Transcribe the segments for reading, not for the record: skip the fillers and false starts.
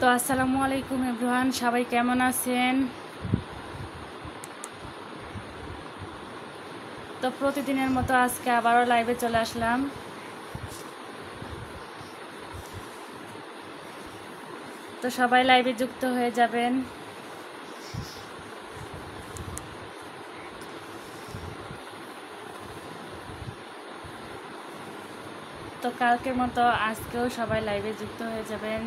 তো আসসালামু আলাইকুম এভরিওয়ান, সবাই কেমন আছেন? তো প্রতিদিনের মতো আজকে আবারও লাইভে চলে আসলাম। তো সবাই লাইভে যুক্ত হয়ে যাবেন। তো কালকের মতো আজকেও সবাই লাইভে যুক্ত হয়ে যাবেন।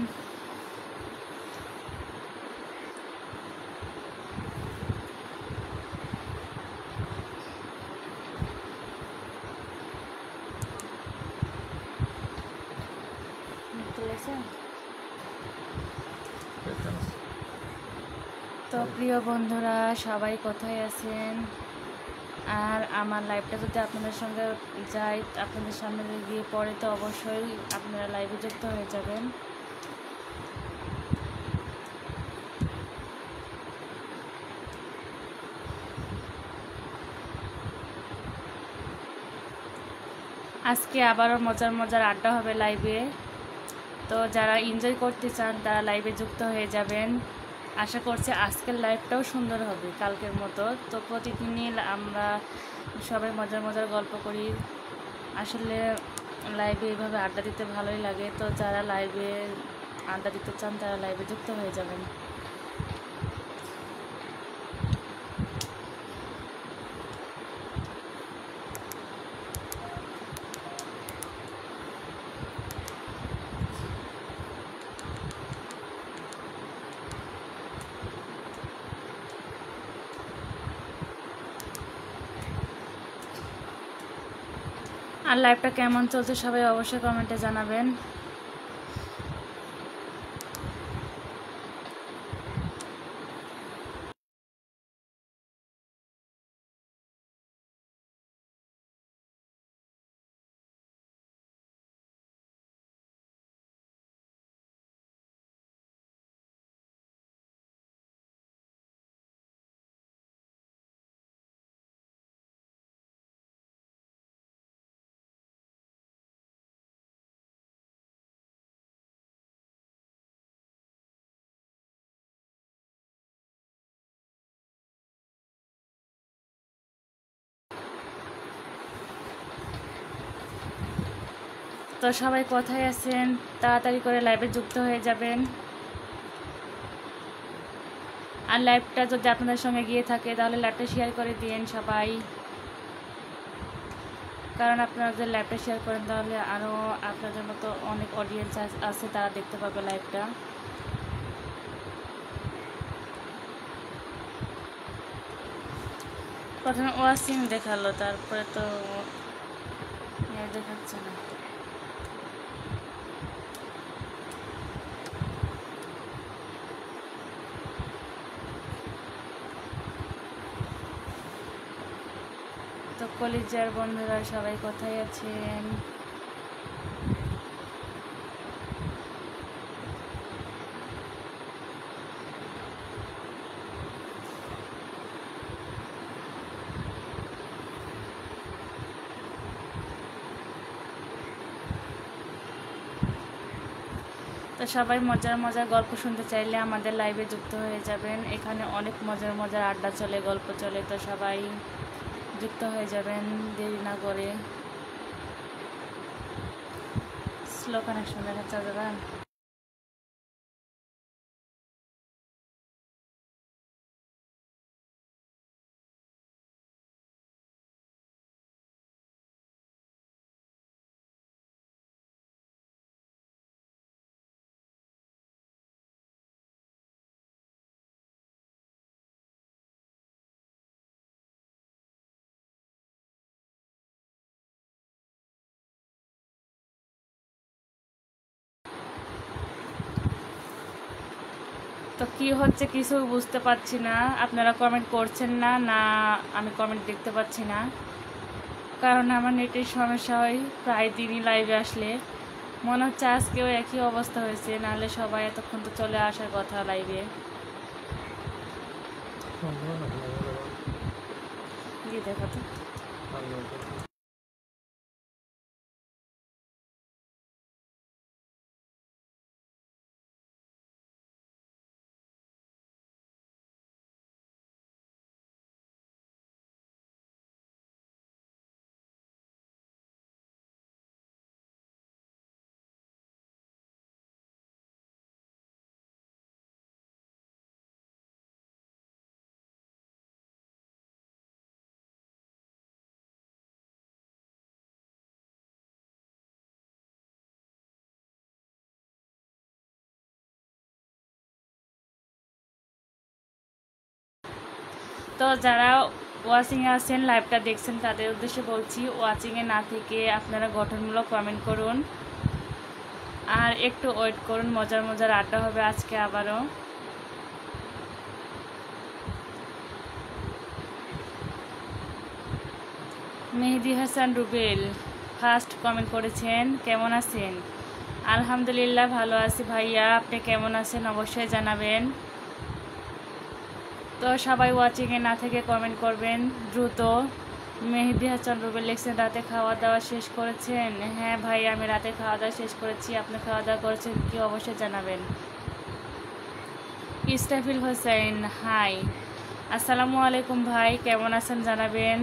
তো প্রিয় বন্ধুরা, সবাই কোথায় আছেন? আর আমার লাইভটা যদি আপনাদের সঙ্গে যায়, আপনাদের সামনে গিয়ে পড়ে, তো অবশ্যই আপনারা লাইভে যুক্ত হয়ে যাবেন। আজকে আবারও মজার মজার আড্ডা হবে লাইভে। তো যারা এনজয় করতে চান তারা লাইভে যুক্ত হয়ে যাবেন। আশা করছি আজকের লাইভটাও সুন্দর হবে কালকের মতো। তো প্রতিদিনই আমরা সবাই মজার মজার গল্প করি। আসলে লাইভে এইভাবে আড্ডা দিতে ভালোই লাগে। তো যারা লাইভে আড্ডা দিতে চান তারা লাইভে যুক্ত হয়ে যাবেন। আর লাইভটা কেমন চলছে সবাই অবশ্যই কমেন্টে জানাবেন। তো সবাই কোথায় আছেন? তাড়াতাড়ি করে লাইভে যুক্ত হয়ে যাবেন। আর লাইভটা যদি আপনাদের সঙ্গে গিয়ে থাকে তাহলে লাইভটা শেয়ার করে দিন সবাই। কারণ আপনারা যদি লাইভটা শেয়ার করেন তাহলে আরও আপনাদের মতো অনেক অডিয়েন্স আছে, তারা দেখতে পাবে লাইভটা। প্রথমে ওয়াসিম দেখালো, তারপরে তো দেখাচ্ছে না। তো কলিজার বন্ধুরা সবাই কোথায় আছেন? তো সবাই মজার মজার গল্প শুনতে চাইলে আমাদের লাইভে যুক্ত হয়ে যাবেন। এখানে অনেক মজার মজার আড্ডা চলে, গল্প চলে। তো সবাই যুক্ত হয়ে যাবেন দেরি না করে। স্লো কানেকশন দেখাচ্ছে দাদা। তো কি হচ্ছে কিছু বুঝতে পারছি না। আপনারা কমেন্ট করছেন না, না আমি কমেন্ট দেখতে পাচ্ছি না। কারণ আমার নেটের সমস্যা হয় প্রায় দিনই লাইভে আসলে। মনে হচ্ছে আজকেও একই অবস্থা হয়েছে, নাহলে সবাই এতক্ষণ তো চলে আসার কথা লাইভে। দেখো তো। তো যারা ওয়াচিংয়ে আছেন, লাইভটা দেখছেন, তাদের উদ্দেশ্যে বলছি, ওয়াচিংয়ে না থেকে আপনারা গঠনমূলক কমেন্ট করুন আর একটু ওয়েট করুন, মজার মজার আড্ডা হবে আজকে আবারও। মেহেদি হাসান রুবেল ফার্স্ট কমেন্ট করেছেন, কেমন আছেন? আলহামদুলিল্লাহ ভালো আছি ভাইয়া, আপনি কেমন আছেন অবশ্যই জানাবেন। তো সবাই ওয়াচিংয়ে না থেকে কমেন্ট করবেন দ্রুত। মেহেদি হাসান রুবেল লিখছেন, রাতে খাওয়া দাওয়া শেষ করেছেন? হ্যাঁ ভাই, আমি রাতে খাওয়া দাওয়া শেষ করেছি। আপনি খাওয়া দাওয়া করেছেন কি অবশ্যই জানাবেন। ইস্তাফিল হোসেন হাই, আসসালামু আলাইকুম ভাই, কেমন আছেন জানাবেন।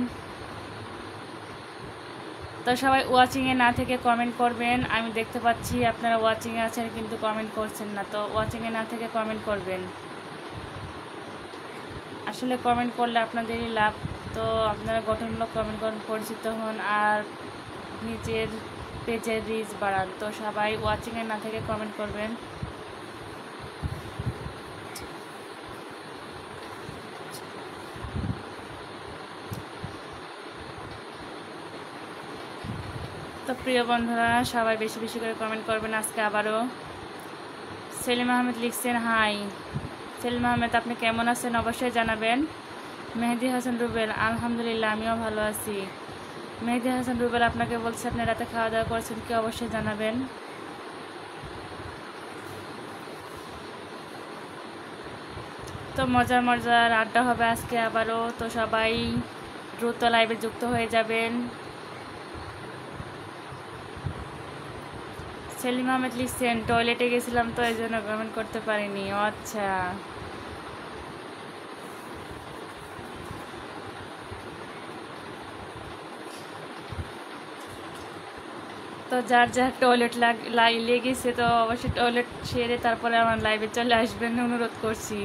তো সবাই ওয়াচিংয়ে না থেকে কমেন্ট করবেন। আমি দেখতে পাচ্ছি আপনারা ওয়াচিংয়ে আছেন কিন্তু কমেন্ট করছেন না, তো ওয়াচিংয়ে না থেকে কমেন্ট করবেন। আসলে কমেন্ট করলে আপনাদেরই লাভ, তো আপনারা গঠনমূলক কমেন্ট করুন, পরিচিত হন আর নিজের পেজের রিচ বাড়ান। তো সবাই ওয়াচিংয়ে না থেকে কমেন্ট করবেন। তো প্রিয় বন্ধুরা, সবাই বেশি বেশি করে কমেন্ট করবেন আজকে আবারও। সেলিম আহমেদ লিখছেন হাই। সেলিম আহমেদ আপনি কেমন আছেন অবশ্যই জানাবেন। মেহেদি হাসান রুবেল আলহামদুলিল্লাহ আমিও ভালো আছি। মেহেদি হাসান রুবেল আপনাকে বলছে আপনি রাতে খাওয়া দাওয়া করেছেন কি অবশ্যই জানাবেন। তো মজার মজার আড্ডা হবে আজকে আবারও, তো সবাই দ্রুত লাইভে যুক্ত হয়ে যাবেন। সেলিম আহমেদ লিখছেন টয়লেটে গেছিলাম তো এই জন্য কমেন্ট করতে পারিনি। আচ্ছা, তো যার যার টয়লেট লেগেছে তো অবশ্যই টয়লেট সেরে তারপরে আমার লাইভে চলে আসবেন অনুরোধ করছি।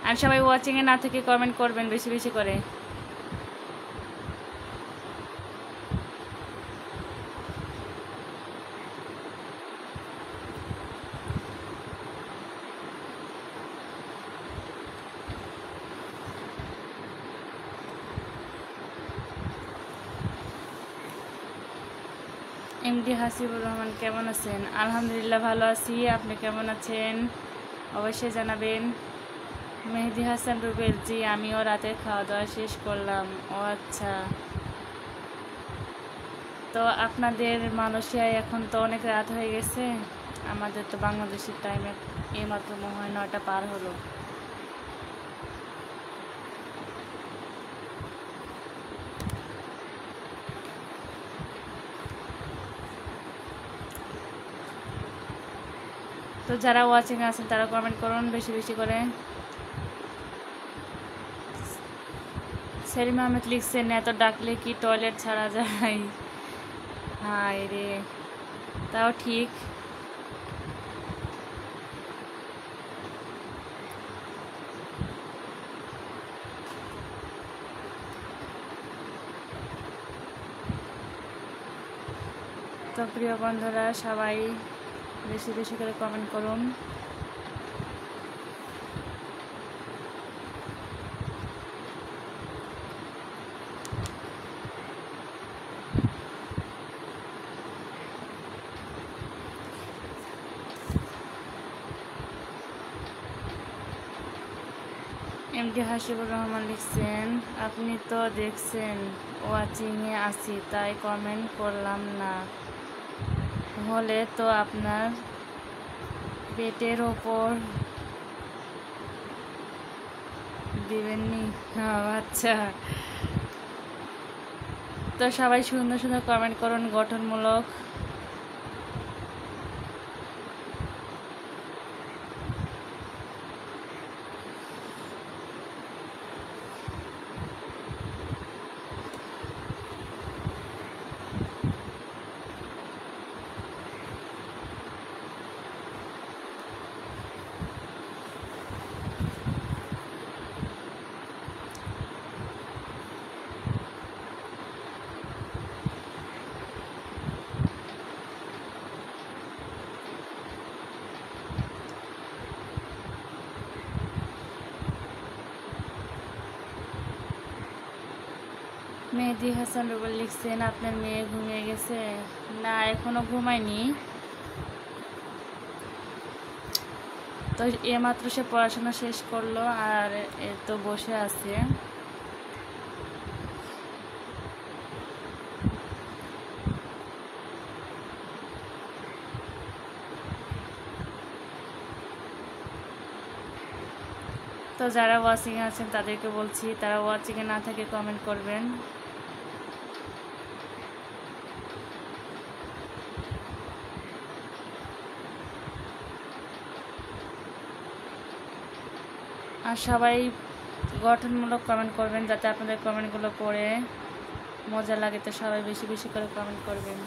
আর সবাই ওয়াচিংয়ে না থেকে কমেন্ট করবেন বেশি বেশি করে। এমডি হাসিবুর রহমান কেমন আছেন? আলহামদুলিল্লাহ ভালো আছি, আপনি কেমন আছেন অবশ্যই জানাবেন। মেহেদি হাসান রুবেল জি আমিও রাতে খাওয়া দাওয়া শেষ করলাম। ও আচ্ছা, তো আপনাদের মালয়েশিয়ায় এখন তো অনেক রাত হয়ে গেছে, আমাদের তো বাংলাদেশের টাইমে এইমাত্র মনে হয় 9টা পার হলো। তো যারা ওয়াচিং আছেন তারা কমেন্ট করুন বেশি বেশি করে। সেলিম আহমেদ লিখছেন এত ডাকলে কি টয়লেট ছাড়া যায়? হায় রে, তাও ঠিক। তো প্রিয় বন্ধুরা, সবাই বেশি বেশি করে কমেন্ট করুন। এমডি হাসিবুর রহমান লিখছেন আপনি তো দেখছেন ওয়াচিংয়ে আছি তাই কমেন্ট করলাম না, হলে তো আপনার পেটের ওপর দিবেননি। আচ্ছা, তো সবাই সুন্দর সুন্দর কমেন্ট করুন গঠনমূলক। মেহেদি হাসান রুবেল লিখছেন আপনার মেয়ে ঘুমিয়ে গেছে? না, এখনো ঘুমায়নি। তো এইমাত্র সে পড়াশোনা শেষ করলো আর তো বসে আছে। তো যারা ওয়াচিংয়ে আছেন তাদেরকে বলছি, তারা ওয়াচিংয়ে না থাকে কমেন্ট করবেন। আর সবাই গঠনমূলক কমেন্ট করবেন যাতে আপনাদের কমেন্টগুলো পড়ে মজা লাগে। তো সবাই বেশি বেশি করে কমেন্ট করবেন।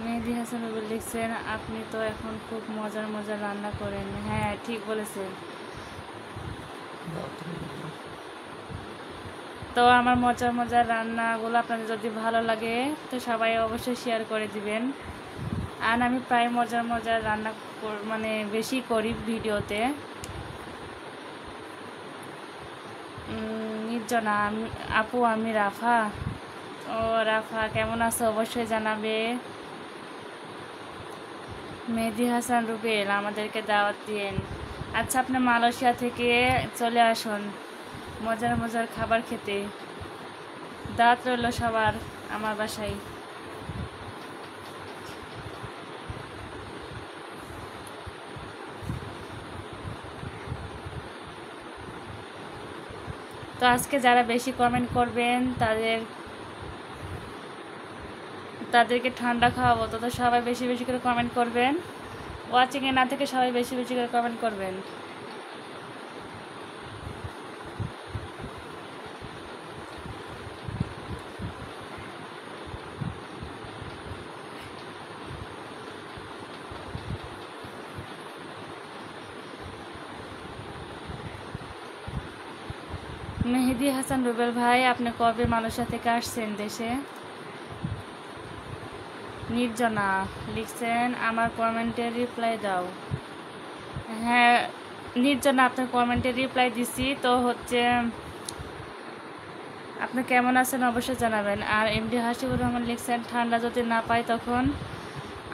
মেহেদি হাসান রুবেল লিখছেন আপনি তো এখন খুব মজার মজার রান্না করেন। হ্যাঁ, ঠিক বলেছেন। তো আমার মজার মজার রান্নাগুলো আপনাদের যদি ভালো লাগে তো সবাই অবশ্যই শেয়ার করে দিবেন। আর আমি প্রায় মজার মজার রান্না মানে বেশি করি ভিডিওতে। নির্জনা আপু, আমি রাফা। ও রাফা, কেমন আছো অবশ্যই জানাবে। মেহেদি হাসান রুবেল আমাদেরকে দাওয়াত দিন। আচ্ছা, আপনি মালয়েশিয়া থেকে চলে আসুন মজার মজার খাবার খেতে। দাওয়াত রইল সবার আমার বাসায়। তো আজকে যারা বেশি কমেন্ট করবেন তাদেরকে ঠান্ডা খাওয়াবো। তো সবাই বেশি বেশি করে কমেন্ট করবেন। ওয়াচিংয়ে না থেকে সবাই বেশি বেশি করে কমেন্ট করবেন। মেহেদি হাসান রুবেল ভাই, আপনি কবে মালয়েশিয়া থেকে আসছেন দেশে? নির্জনা লিখছেন আমার কমেন্টে রিপ্লাই দাও। হ্যাঁ নির্জনা, আপনার কমেন্টে রিপ্লাই দিছি। তো আপনি কেমন আছেন অবশ্যই জানাবেন। আর এমডি হাসিবুর রহমান লিখছেন ঠান্ডা যদি না পাই তখন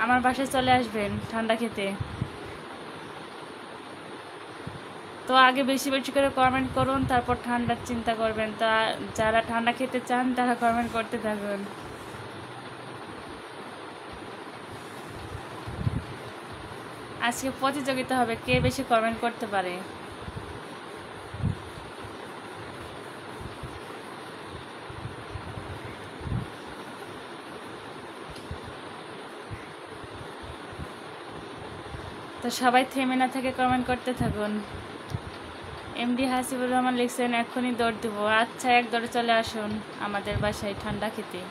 আমার বাসায় চলে আসবেন ঠান্ডা খেতে। তো আগে বেশি বেশি করে কমেন্ট করুন, তারপর ঠান্ডার চিন্তা করবেন। তা যারা ঠান্ডা খেতে চান তারা কমেন্ট করতে থাকুন। আজকে প্রতিযোগিতা হবে কে বেশি কমেন্ট করতে পারে। তো সবাই থেমে না থেকে কমেন্ট করতে থাকুন। এমডি হাসিবুর রহমান লিখছেন এক্ষুনি দৌড় দেব। আচ্ছা, এক দৌড়ে চলে আসুন আমাদের বাসায় ঠান্ডা খেতে।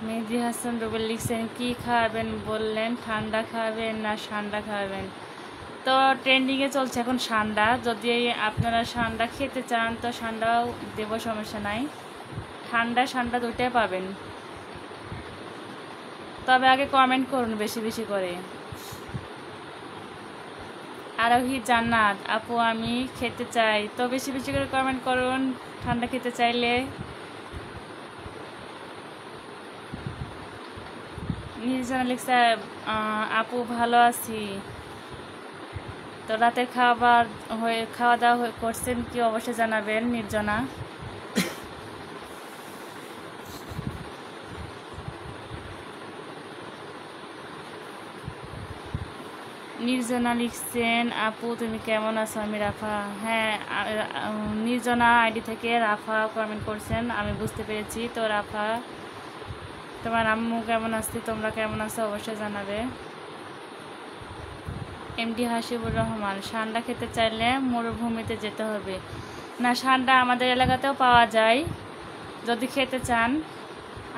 মেহেদি হাসান রুবেল লিখছেন কি খাওয়াবেন বললেন, ঠান্ডা খাওয়াবেন না ঠান্ডা খাওয়াবেন? তো ট্রেন্ডিংয়ে চলছে এখন ঠান্ডা। যদি আপনারা ঠান্ডা খেতে চান তো ঠান্ডাও দেব, সমস্যা নাই। ঠান্ডা দুটাই পাবেন। তবে আগে কমেন্ট করুন বেশি বেশি করে। আরোহী জান্নাত আপু আমি খেতে চাই। তো বেশি বেশি করে কমেন্ট করুন ঠান্ডা খেতে চাইলে। নির্জনা লিখছে আপু ভালো আছি। তো রাতের খাওয়া দাওয়া করছেন কি অবশ্যই জানাবেন নির্জনা। নির্জনা লিখছেন আপু তুমি কেমন আছো, আমি রাফা। হ্যাঁ নির্জনা আইডি থেকে রাফা কমেন্ট করছেন, আমি বুঝতে পেরেছি। তো রাফা, তোমার আম্মু কেমন আছে, তোমরা কেমন আছো অবশ্যই জানাবে। এমডি হাসিবুর রহমান ঠান্ডা খেতে চাইলে মরুভূমিতে যেতে হবে। না, ঠান্ডা আমাদের এলাকাতেও পাওয়া যায়, যদি খেতে চান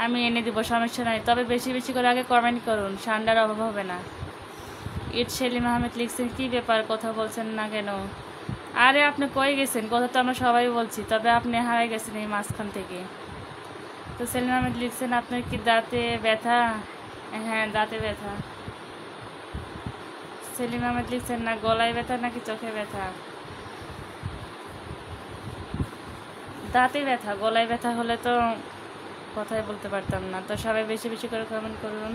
আমি এনে দিব, সমস্যা নাই। তবে বেশি বেশি করে আগে কমেন্ট করুন, ঠান্ডার অভাব হবে না। ইট সেলিম আহমেদ লিখছেন কি ব্যাপার কথা বলছেন না কেন? আরে আপনি কই গেছেন? কথা তো আমরা সবাই বলছি, তবে আপনি হারাই গেছেন এই মাঝখান থেকে। তো সেলিম আহমেদ লিখছেন আপনার কি দাঁতে ব্যথা? হ্যাঁ, দাঁতে ব্যথা। সেলিম আহমেদ লিখছেন না গলায় ব্যথা নাকি চোখে ব্যথা? দাঁতে ব্যথা, গলায় ব্যথা হলে তো কথাই বলতে পারতাম না। তো সবাই বেশি বেশি করে কমেন্ট করুন।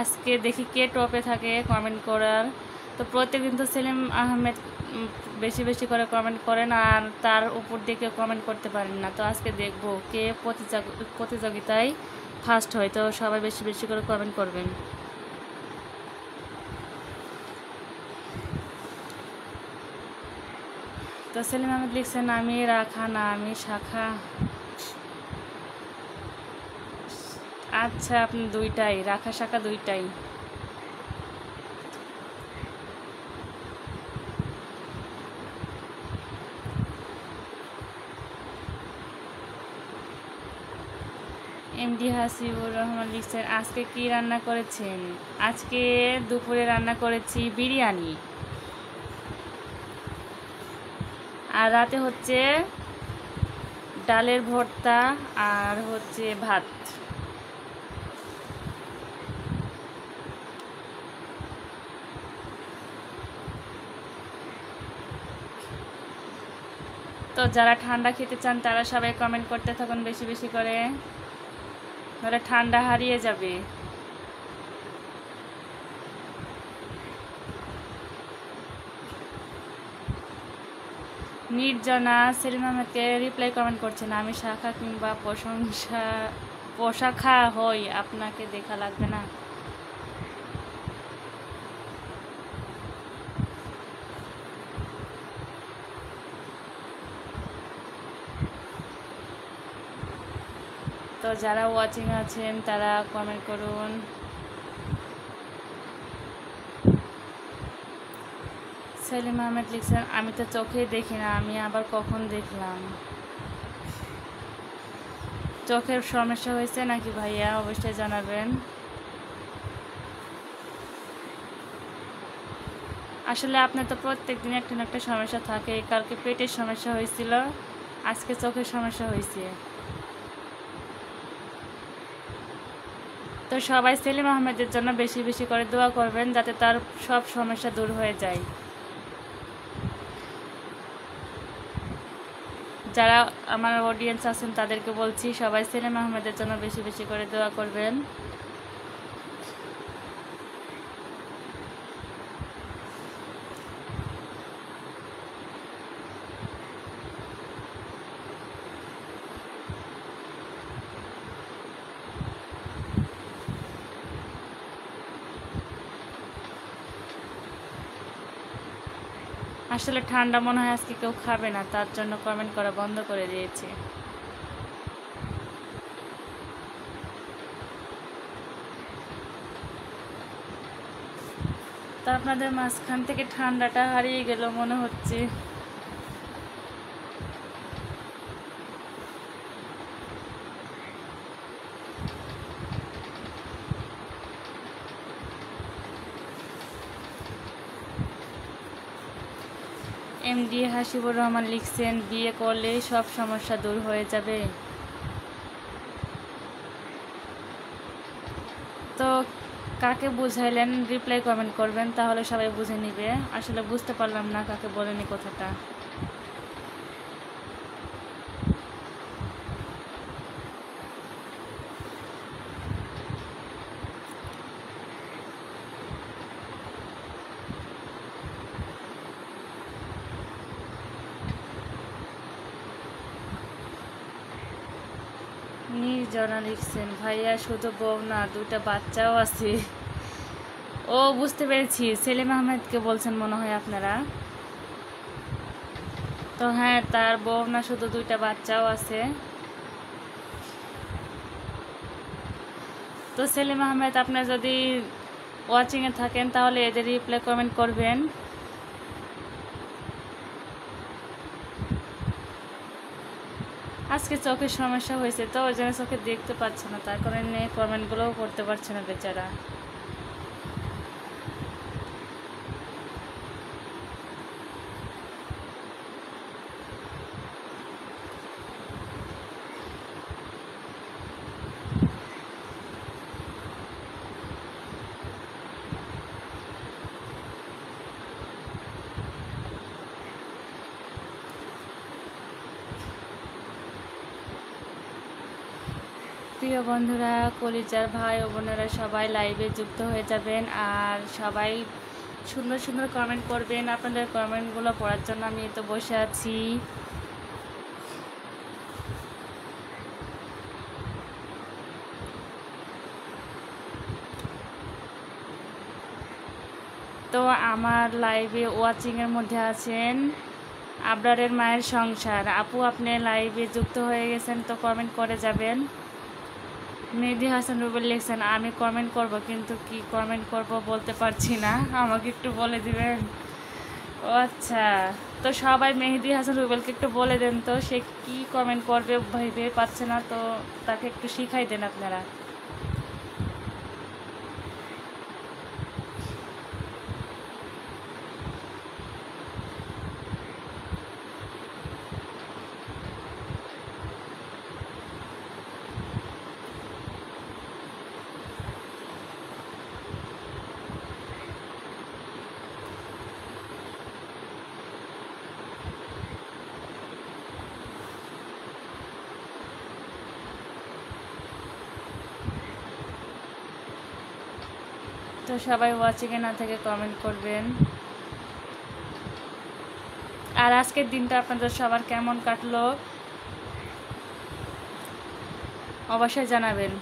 আজকে দেখি কে টপে থাকে কমেন্ট করার। তো প্রত্যেকদিন তো সেলিম আহমেদ বেশি বেশি করে কমেন্ট করেন আর তার উপর দিয়ে কেউ কমেন্ট করতে পারেন না। তো আজকে দেখবো কে প্রতিযোগিতায় ফার্স্ট হয়। তো সবাই বেশি বেশি করে কমেন্ট করবেন। তো সেলিম আহমেদ লিখছেন আমি রাখা না আমি শাখা। আচ্ছা, আপনি দুইটাই, রাখা শাখা দুইটাই। এমডি হাসিবুর রহমান লিখছেন আজকে কি রান্না করেছেন? আজকে দুপুরে রান্না করেছি বিরিয়ানি, আর রাতে হচ্ছে ডালের ভর্তা আর হচ্ছে ভাত। তো যারা ঠান্ডা খেতে চান তারা সবাই কমেন্ট করতে থাকুন বেশি বেশি করে, নাহলে ঠান্ডা হারিয়ে যাবে। নির্জনা সেলিম আহমেদকে রিপ্লাই কমেন্ট করছে না আমি শাখা কিংবা পোশাখা হই, আপনাকে দেখা লাগবে না। তো যারা ওয়াচিং আছেন তারা কমেন্ট করুন। সেলিম আহমেদ লিখছেন আমি তো চোখেই দেখি না, আমি আবার কখন দেখলাম। চোখের সমস্যা হয়েছে নাকি ভাইয়া? অবশ্যই জানাবেন। আসলে আপনার তো প্রত্যেক দিন একটা না একটা সমস্যা থাকে। কালকে পেটের সমস্যা হয়েছিল, আজকে চোখের সমস্যা হয়েছে। তো সবাই সেলিম আহমেদের জন্য বেশি বেশি করে দোয়া করবেন যাতে তার সব সমস্যা দূর হয়ে যায়। যারা আমার অডিয়েন্স আছেন তাদেরকে বলছি সবাই সেলিম আহমেদের জন্য বেশি বেশি করে দোয়া করবেন। আসলে ঠান্ডা মনে হয় আজকে কেউ খাবে না, তার জন্য কমেন্ট করা বন্ধ করে দিয়েছে। তো আপনাদের মাঝখান থেকে ঠান্ডাটা হারিয়ে গেল মনে হচ্ছে। এমডি হাসিবুর রহমান লিখছেন বিয়ে করলেই সব সমস্যা দূর হয়ে যাবে। তো কাকে বুঝাইলেন রিপ্লাই কমেন্ট করবেন, তাহলে সবাই বুঝে নিবে। আসলে বুঝতে পারলাম না কাকে বলেনি কথাটা। নির্জনা লিখছেন ভাইয়া শুধু বউ না দুটা বাচ্চাও আছে। ও বুঝতে পেরেছি, সেলিম আহমেদকে বলছেন মনে হয় আপনারা। তো হ্যাঁ, তার বউ না শুধু দুইটা বাচ্চাও আছে। তো সেলিম আহমেদ আপনার যদি ওয়াচিংয়ে থাকেন তাহলে এদের রিপ্লাই কমেন্ট করবেন। আজকে চোখের সমস্যা হয়েছে তো ওই জন্য চোখে দেখতে পাচ্ছে না, তার কারণে কমেন্টগুলোও করতে পারছে না বেচারা। প্রিয় বন্ধুরা, কলিজার ভাই ও বোনেরা সবাই লাইভে যুক্ত হয়ে যাবেন আর সবাই সুন্দর সুন্দর কমেন্ট করবেন। আপনাদের কমেন্টগুলো পড়ার জন্য আমি তো বসে আছি। তো আমার লাইভে ওয়াচিংয়ের মধ্যে আছেন আবরারের মায়ের সংসার। আপু, আপনি লাইভে যুক্ত হয়ে গেছেন, তো কমেন্ট করে যাবেন। মেহেদি হাসান রুবেল লিখছেন আমি কমেন্ট করব, কিন্তু কি কমেন্ট করব বলতে পারছি না, আমাকে একটু বলে দিবেন। ও আচ্ছা, তো সবাই মেহেদি হাসান রুবেলকে একটু বলে দেন তো সে কি কমেন্ট করবে, ভেবে পাচ্ছে না, তো তাকে একটু শিখাই দেন আপনারা। তো সবাই ওয়াচিংয়ে না থেকে কমেন্ট করবেন। আর আজকের দিনটা আপনাদের সবার কেমন কাটলো অবশ্যই জানাবেন।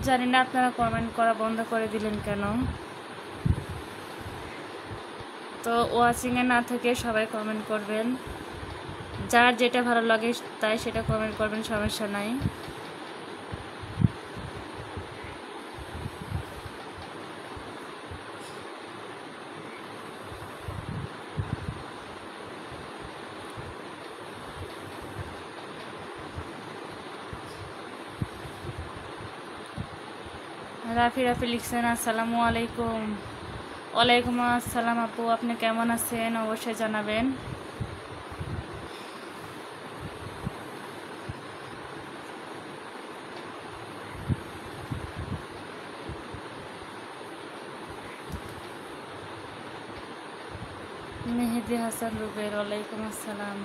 জানি না আপনারা কমেন্ট করা বন্ধ করে দিলেন কেন। তো ওয়াচিংয়ে না থেকে সবাই কমেন্ট করবেন, যার যেটা ভালো লাগে তাই সেটা কমেন্ট করবেন, সমস্যা নাই। রাফি লিখছেন আসসালামু আলাইকুম। ওয়ালাইকুম আসসালাম আপু, আপনি কেমন আছেন অবশ্যই জানাবেন। মেহেদি হাসান রুবেল, ওয়ালাইকুম আসসালাম।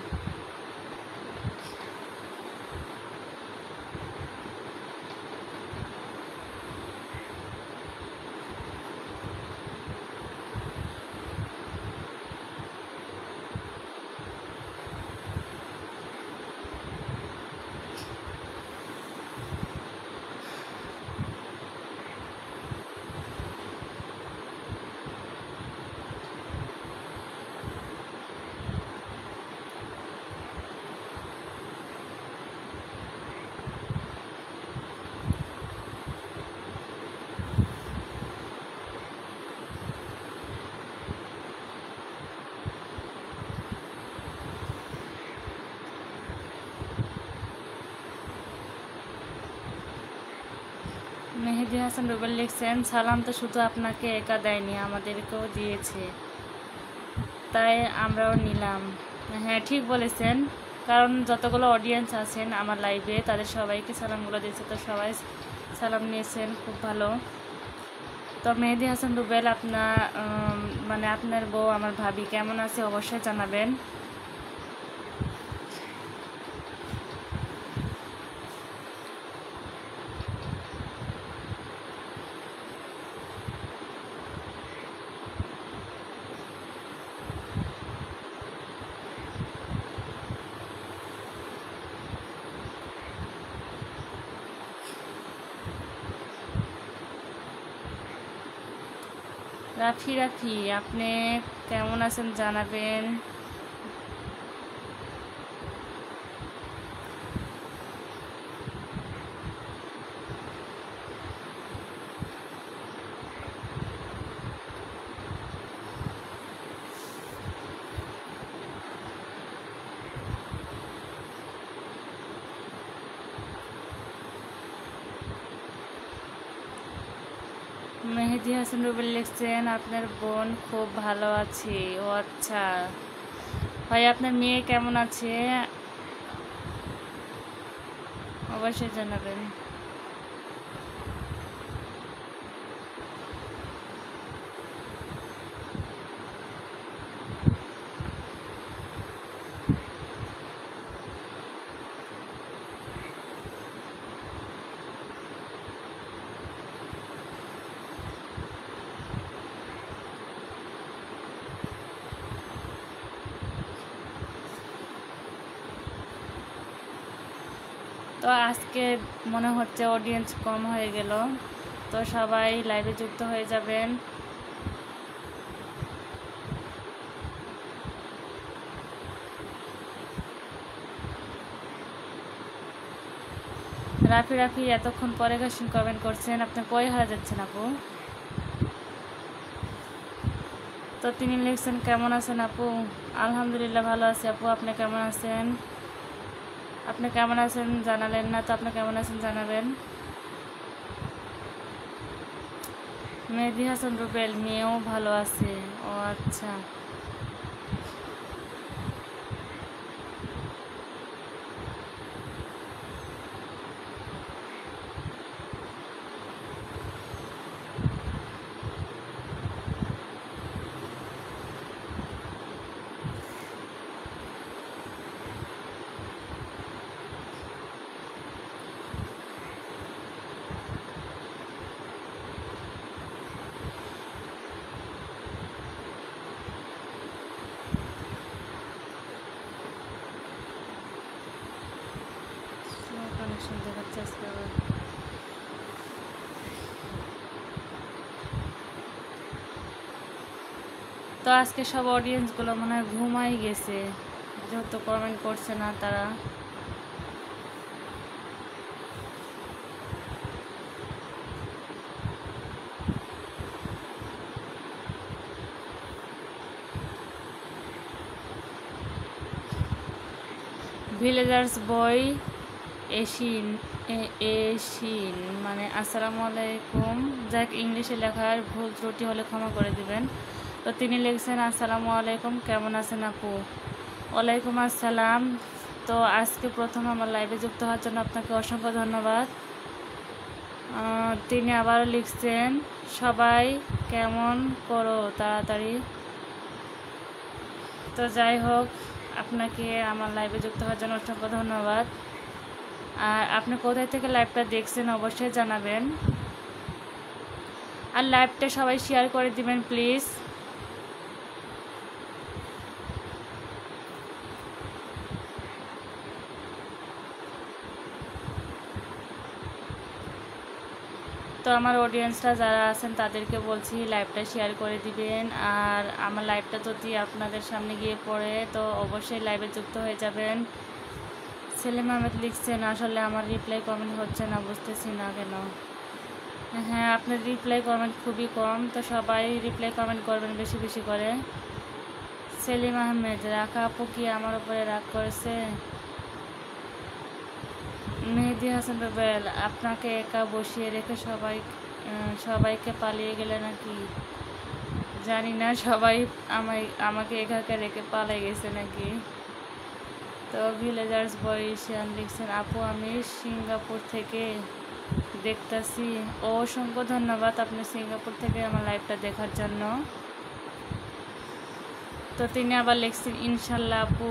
মেহেদি হাসান রুবেল লিখছেন সালাম তো শুধু আপনাকে একা দেয়নি, আমাদেরকেও দিয়েছে, তাই আমরাও নিলাম। হ্যাঁ, ঠিক বলেছেন, কারণ যতগুলো অডিয়েন্স আছেন আমার লাইভে তাদের সবাইকে সালামগুলো দিয়েছে, তো সবাই সালাম নিয়েছেন, খুব ভালো। তো মেহেদি হাসান রুবেল, আপনার বউ আমার ভাবি কেমন আছে অবশ্যই জানাবেন। রাফি আপনি কেমন আছেন জানাবেন। মেহেদি হাসান রুবেল লিখছেন আপনার বোন খুব ভালো আছে। ও আচ্ছা ভাই, আপনার মেয়ে কেমন আছে অবশ্যই জানাবেন। তো আজকে মনে হচ্ছে অডিয়েন্স কম হয়ে গেল, তো সবাই লাইভে যুক্ত হয়ে যাবেন। রাফি এতক্ষণ পরে কোশ্চেন কমেন্ট করছেন, আপনি কই হারা যাচ্ছেন আপু? তো তিনি লিখছেন কেমন আছেন আপু? আলহামদুলিল্লাহ ভালো আছি আপু, আপনি কেমন আছেন? আপনি কেমন আছেন জানালেন না, তো আপনি কেমন আছেন জানাবেন। মেহেদি হাসান রুবেল মেয়েও ভালো আছে। ও আচ্ছা, কানেকশন দেখাচ্ছে আজকে আবার। তো আজকে সব অডিয়েন্সগুলো মনে হয় ঘুমাই গেছে, যেহেতু কমেন্ট করছে না তারা। ভিলেজার্স বয় এশিন এশিন মানে আসসালামু আলাইকুম, যাক ইংলিশে লেখার ভুল ত্রুটি হলে ক্ষমা করে দিবেন। তো তিনি লিখছেন আসসালামু আলাইকুম, কেমন আছেন আপু? ওয়ালাইকুম আসসালাম। তো আজকে প্রথম আমার লাইভে যুক্ত হওয়ার জন্য আপনাকে অসংখ্য ধন্যবাদ। তিনি আবারও লিখছেন সবাই কেমন করো তাড়াতাড়ি। তো যাই হোক, আপনাকে আমার লাইভে যুক্ত হওয়ার জন্য অসংখ্য ধন্যবাদ। আর আপনি কোথায় থেকে লাইভটা দেখছেন অবশ্যই জানাবেন, আর লাইভটা সবাই শেয়ার করে দিবেন প্লিজ। তো আমার অডিয়েন্সরা যারা আছেন তাদেরকে বলছি লাইভটা শেয়ার করে দিবেন, আর আমার লাইভটা যদি আপনাদের সামনে গিয়ে পড়ে তো অবশ্যই লাইভে যুক্ত হয়ে যাবেন। সেলিম আহমেদ লিখছেন আসলে আমার রিপ্লাই কমেন্ট হচ্ছে না, বুঝতেছি না কেন। হ্যাঁ, আপনার রিপ্লাই কমেন্ট খুবই কম, তো সবাই রিপ্লাই কমেন্ট করবেন বেশি বেশি করে। সেলিম আহমেদ রাখা আপু কি আমার উপরে রাগ করেছে? মেহেদি হাসান রুবেল আপনাকে একা বসিয়ে রেখে সবাইকে পালিয়ে গেলে নাকি? জানি না, সবাই আমাকে একাকে রেখে পালিয়ে গেছে নাকি। তো ভিলেজার্স বয় এশিয়ান লিখছেন আপু আমি সিঙ্গাপুর থেকে দেখতেছি। অসংখ্য ধন্যবাদ আপনি সিঙ্গাপুর থেকে আমার লাইভটা দেখার জন্য। তো তিনি আবার লিখছেন ইনশাল্লাহ আপু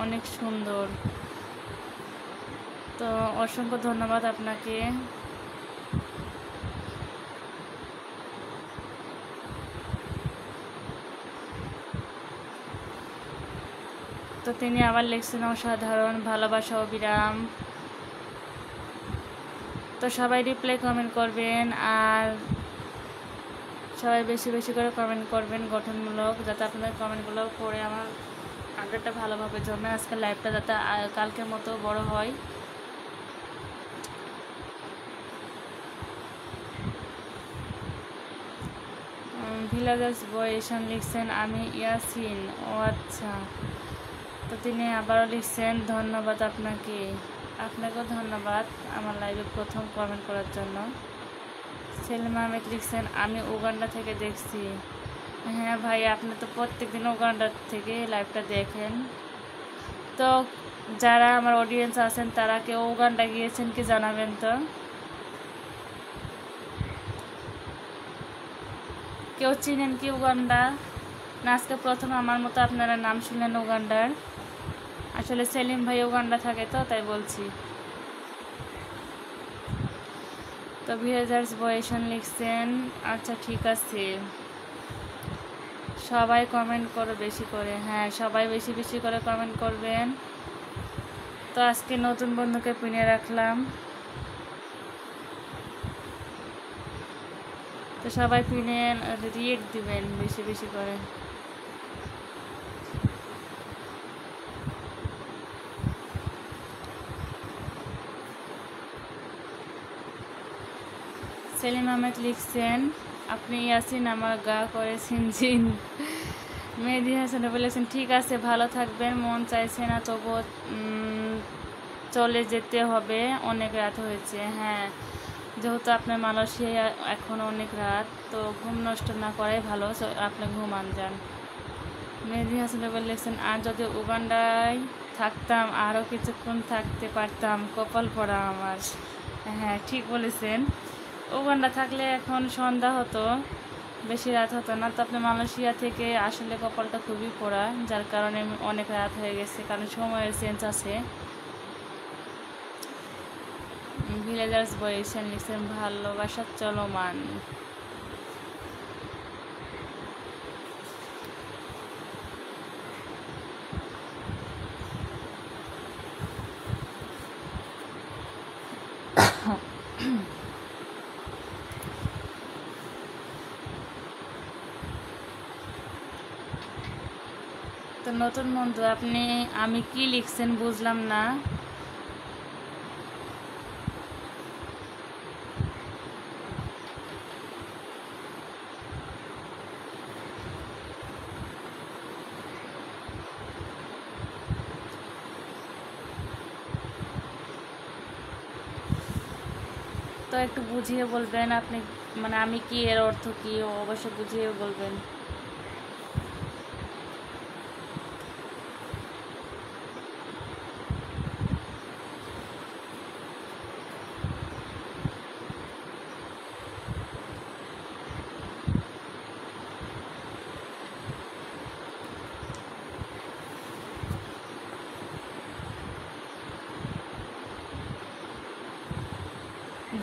অনেক সুন্দর। তো অসংখ্য ধন্যবাদ আপনাকে। তো তিনি আবার লিখছেন অসাধারণ, ভালোবাসা অবিরাম। তো সবাই রিপ্লাই কমেন্ট করবেন, আর সবাই বেশি বেশি করে কমেন্ট করবেন গঠনমূলক, যাতে আপনাদের কমেন্টগুলো পড়ে আমার আড্ডাটা ভালোভাবে জমে, আজকে লাইভটা যাতে কালকের মতো বড় হয়। ভিলেজার্স বয় এশান লিখছেন আমি ইয়াসিন। ও আচ্ছা, তো তিনি আবারও লিখছেন ধন্যবাদ আপনাকেও ধন্যবাদ আমার লাইভে প্রথম কমেন্ট করার জন্য। সেলিম আহমেদ লিখছেন আমি উগান্ডা থেকে দেখছি। হ্যাঁ ভাই, আপনি তো প্রত্যেকদিন উগান্ডা থেকে লাইভটা দেখেন। তো যারা আমার অডিয়েন্স আছেন তারা কেউ উগান্ডা গিয়েছেন কি জানাবেন তো। কেউ চিনেন কি উগান্ডা? না আজকে প্রথম আমার মতো আপনারা নাম শুনলেন উগান্ডার? আসলে সেলিম ভাই উগান্ডা থাকে তো তাই বলছি। তো ভিলেজার্স বয়েশন লিখছেন, আচ্ছা ঠিক আছে, সবাই কমেন্ট করো বেশি করে। হ্যাঁ, সবাই বেশি বেশি করে কমেন্ট করবেন। তো আজকে নতুন বন্ধুকে পিনে রাখলাম, তো সবাই পিনে রিয়েক্ট দিবেন বেশি বেশি করে। সেলিম আহমেদ লিখছেন, আপনি ইয়াসিন আমার গা করেছেন জিন। মেহেদি হাসান বলেছেন, ঠিক আছে ভালো থাকবেন, মন চাইছে না তবুও চলে যেতে হবে, অনেক রাত হয়েছে। হ্যাঁ, যেহেতু আপনার মালয়েশিয়ায় এখন অনেক রাত, তো ঘুম নষ্ট না করাই ভালো, আপনি ঘুমান যান। মেহেদি হাসান লিখছেন, আর যদি উগান্ডায় থাকতাম আরও কিছুক্ষণ থাকতে পারতাম, কপাল পড়া আমার। হ্যাঁ ঠিক বলেছেন, উগান্ডা থাকলে এখন সন্ধ্যা হতো, বেশি রাত হতো না। তো আপনি মালয়েশিয়া থেকে আসলে কপালটা খুবই পোড়া, যার কারণে অনেক রাত হয়ে গেছে, কারণ সময়ের চেঞ্জ আছে। ভিলেজার্স বয়েছেন লিখছেন, ভালোবাসা চলমান। তো নতুন বন্ধু আপনি আমি কি লিখছেন বুঝলাম না। তো একটু বুঝিয়ে বলবেন আপনি, মানে আমি কি, এর অর্থ কি, অবশ্যই বুঝিয়ে বলবেন।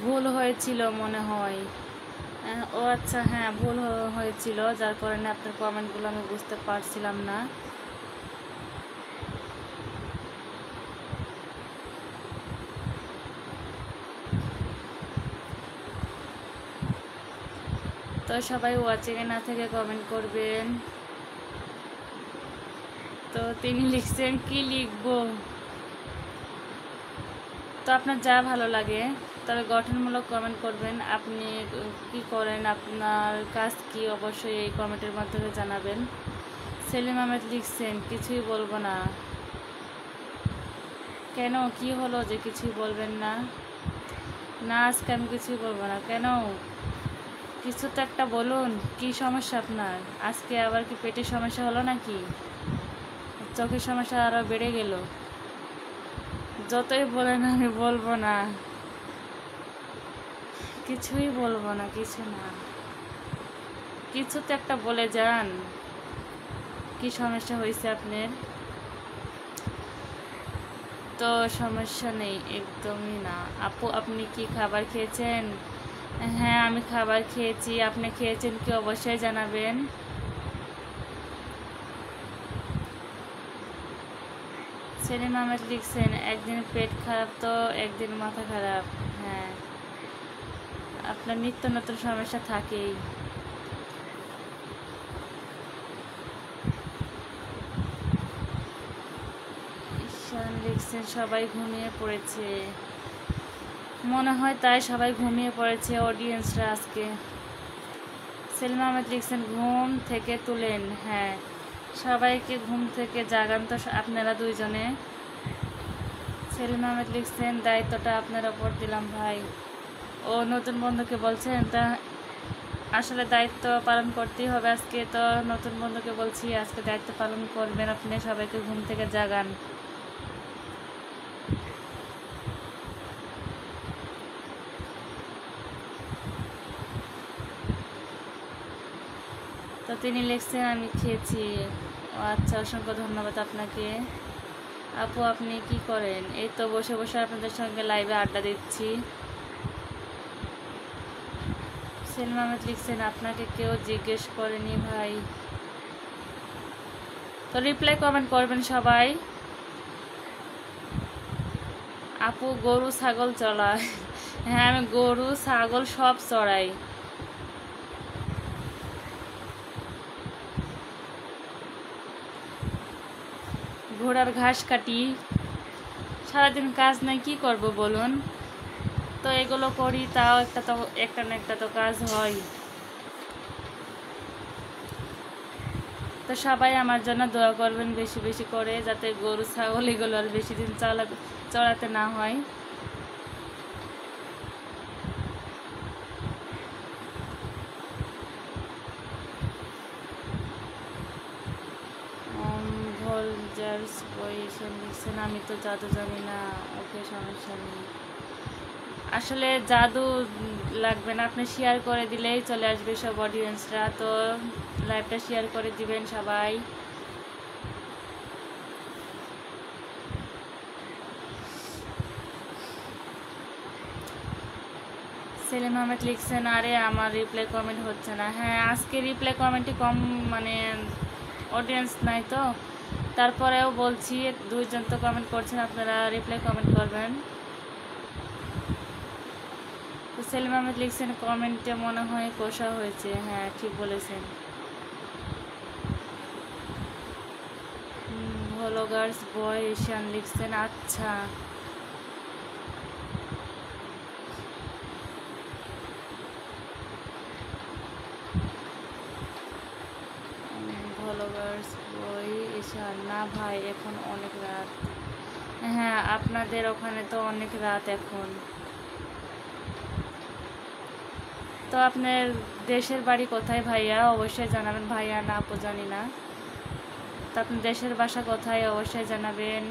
ভুল হয়েছিল মনে হয়। ও আচ্ছা, হ্যাঁ ভুল হয়েছিল, যার কারণে আপনার কমেন্টগুলো আমি বুঝতে পারছিলাম না। তো সবাই ওয়াচিংয়ে না থেকে কমেন্ট করবেন। তো তিনি লিখছেন, কি লিখবো? তো আপনার যা ভালো লাগে, তবে গঠনমূলক কমেন্ট করবেন। আপনি কি করেন, আপনার কাজ কি, অবশ্যই এই কমেন্টের মাধ্যমে জানাবেন। সেলিম আহমেদ লিখছেন, কিছুই বলবো না। কেন, কি হলো যে কিছুই বলবেন না? না আজকে আমি কিছুই বলবো না। কেন, কিছু তো একটা বলুন, কি সমস্যা আপনার? আজকে আবার কি পেটের সমস্যা হলো নাকি? চোখের সমস্যা আরও বেড়ে গেল? যতই বলেন আমি বলবো না, কিছুই বলবো না, কিছু না। কিছু তো একটা বলে যান, কি সমস্যা হয়েছে আপনার? তো সমস্যা নেই, একদমই না। আপু আপনি কি খাবার খেয়েছেন? হ্যাঁ আমি খাবার খেয়েছি, আপনি খেয়েছেন কি অবশ্যই জানাবেন। সেলিম আহমেদ লিখছেন, একদিন পেট খারাপ তো একদিন মাথা খারাপ। হ্যাঁ, আপনার নিত্য নতুন সমস্যা থাকেই। ঈশান লিখছেন, সবাই ঘুমিয়ে পড়েছে। মনে হয় তাই, সবাই ঘুমিয়ে পড়েছে অডিয়েন্সরা আজকে। সেলিম আহমেদ লিখছেন, ঘুম থেকে তুলেন। হ্যাঁ, সবাইকে ঘুম থেকে জাগান তো আপনারা দুইজনে। সেলিম আহমেদ লিখছেন, দায়িত্বটা আপনার ওপর দিলাম ভাই। ও নতুন বন্ধুকে বলছেন, তা আসলে দায়িত্ব পালন করতেই হবে আজকে। তো নতুন বন্ধুকে বলছি আজকে দায়িত্ব পালন করবেন, আপনি সবাইকে ঘুম থেকে জাগান। তো তিনি লিখছেন আমি খেয়েছি। ও আচ্ছা, অসংখ্য ধন্যবাদ আপনাকে। আপু আপনি কি করেন? এই তো বসে বসে আপনাদের সঙ্গে লাইভে আড্ডা দিচ্ছি। সেলিম আহমেদ লিখছেন আপনাকে কেউ জিজ্ঞেস করেনি ভাই। তো রিপ্লাই কমেন্ট করবেন সবাই। আপু গরু ছাগল চড়ায়? হ্যাঁ, আমি গরু ছাগল সব চড়াই। ঘোড়ার ঘাস কাটি, সারাদিন কাজ নাই, কি করব বলুন? তো এগুলো করি, তাও একটা না একটা তো কাজ হয়। তো সবাই আমার জন্য দোয়া করবেন বেশি বেশি করে, যাতে গরু ছাগল এগুলো আর বেশি দিন চড়াতে না হয়। ভলজার্স বই লিখছেন আমি তো জাদু জানি না। ওকে, সমস্যা নেই। আসলে জাদু লাগবে না, আপনি শেয়ার করে দিলেই চলে আসবে সব অডিয়েন্সরা। তো লাইভটা শেয়ার করে দিবেন সবাই। সেলিম আহমেদ লিখছেন আরে আমার রিপ্লাই কমেন্ট হচ্ছে না। হ্যাঁ, আজকে রিপ্লাই কমেন্টই কম, মানে অডিয়েন্স নাই তো। তারপরেও বলছি, দুইজন তো কমেন্ট করছেন, আপনারা রিপ্লাই কমেন্ট করবেন। তো সেলিম আহমেদ লিখছেন কমেন্টে মনে হয় কষা হয়েছে। হ্যাঁ, ঠিক বলেছেন। ভলগার্স বয় এশিয়ান লিখছেন আচ্ছা। ভলগার্স বই এশিয়ান না ভাই, এখন অনেক রাত। হ্যাঁ, আপনাদের ওখানে তো অনেক রাত এখন। তো আপনার দেশের বাড়ি কোথায় ভাইয়া? অবশ্যই জানাবেন। ভাইয়া না আপু জানি না। তো আপনার দেশের বাসা কোথায় অবশ্যই জানাবেন।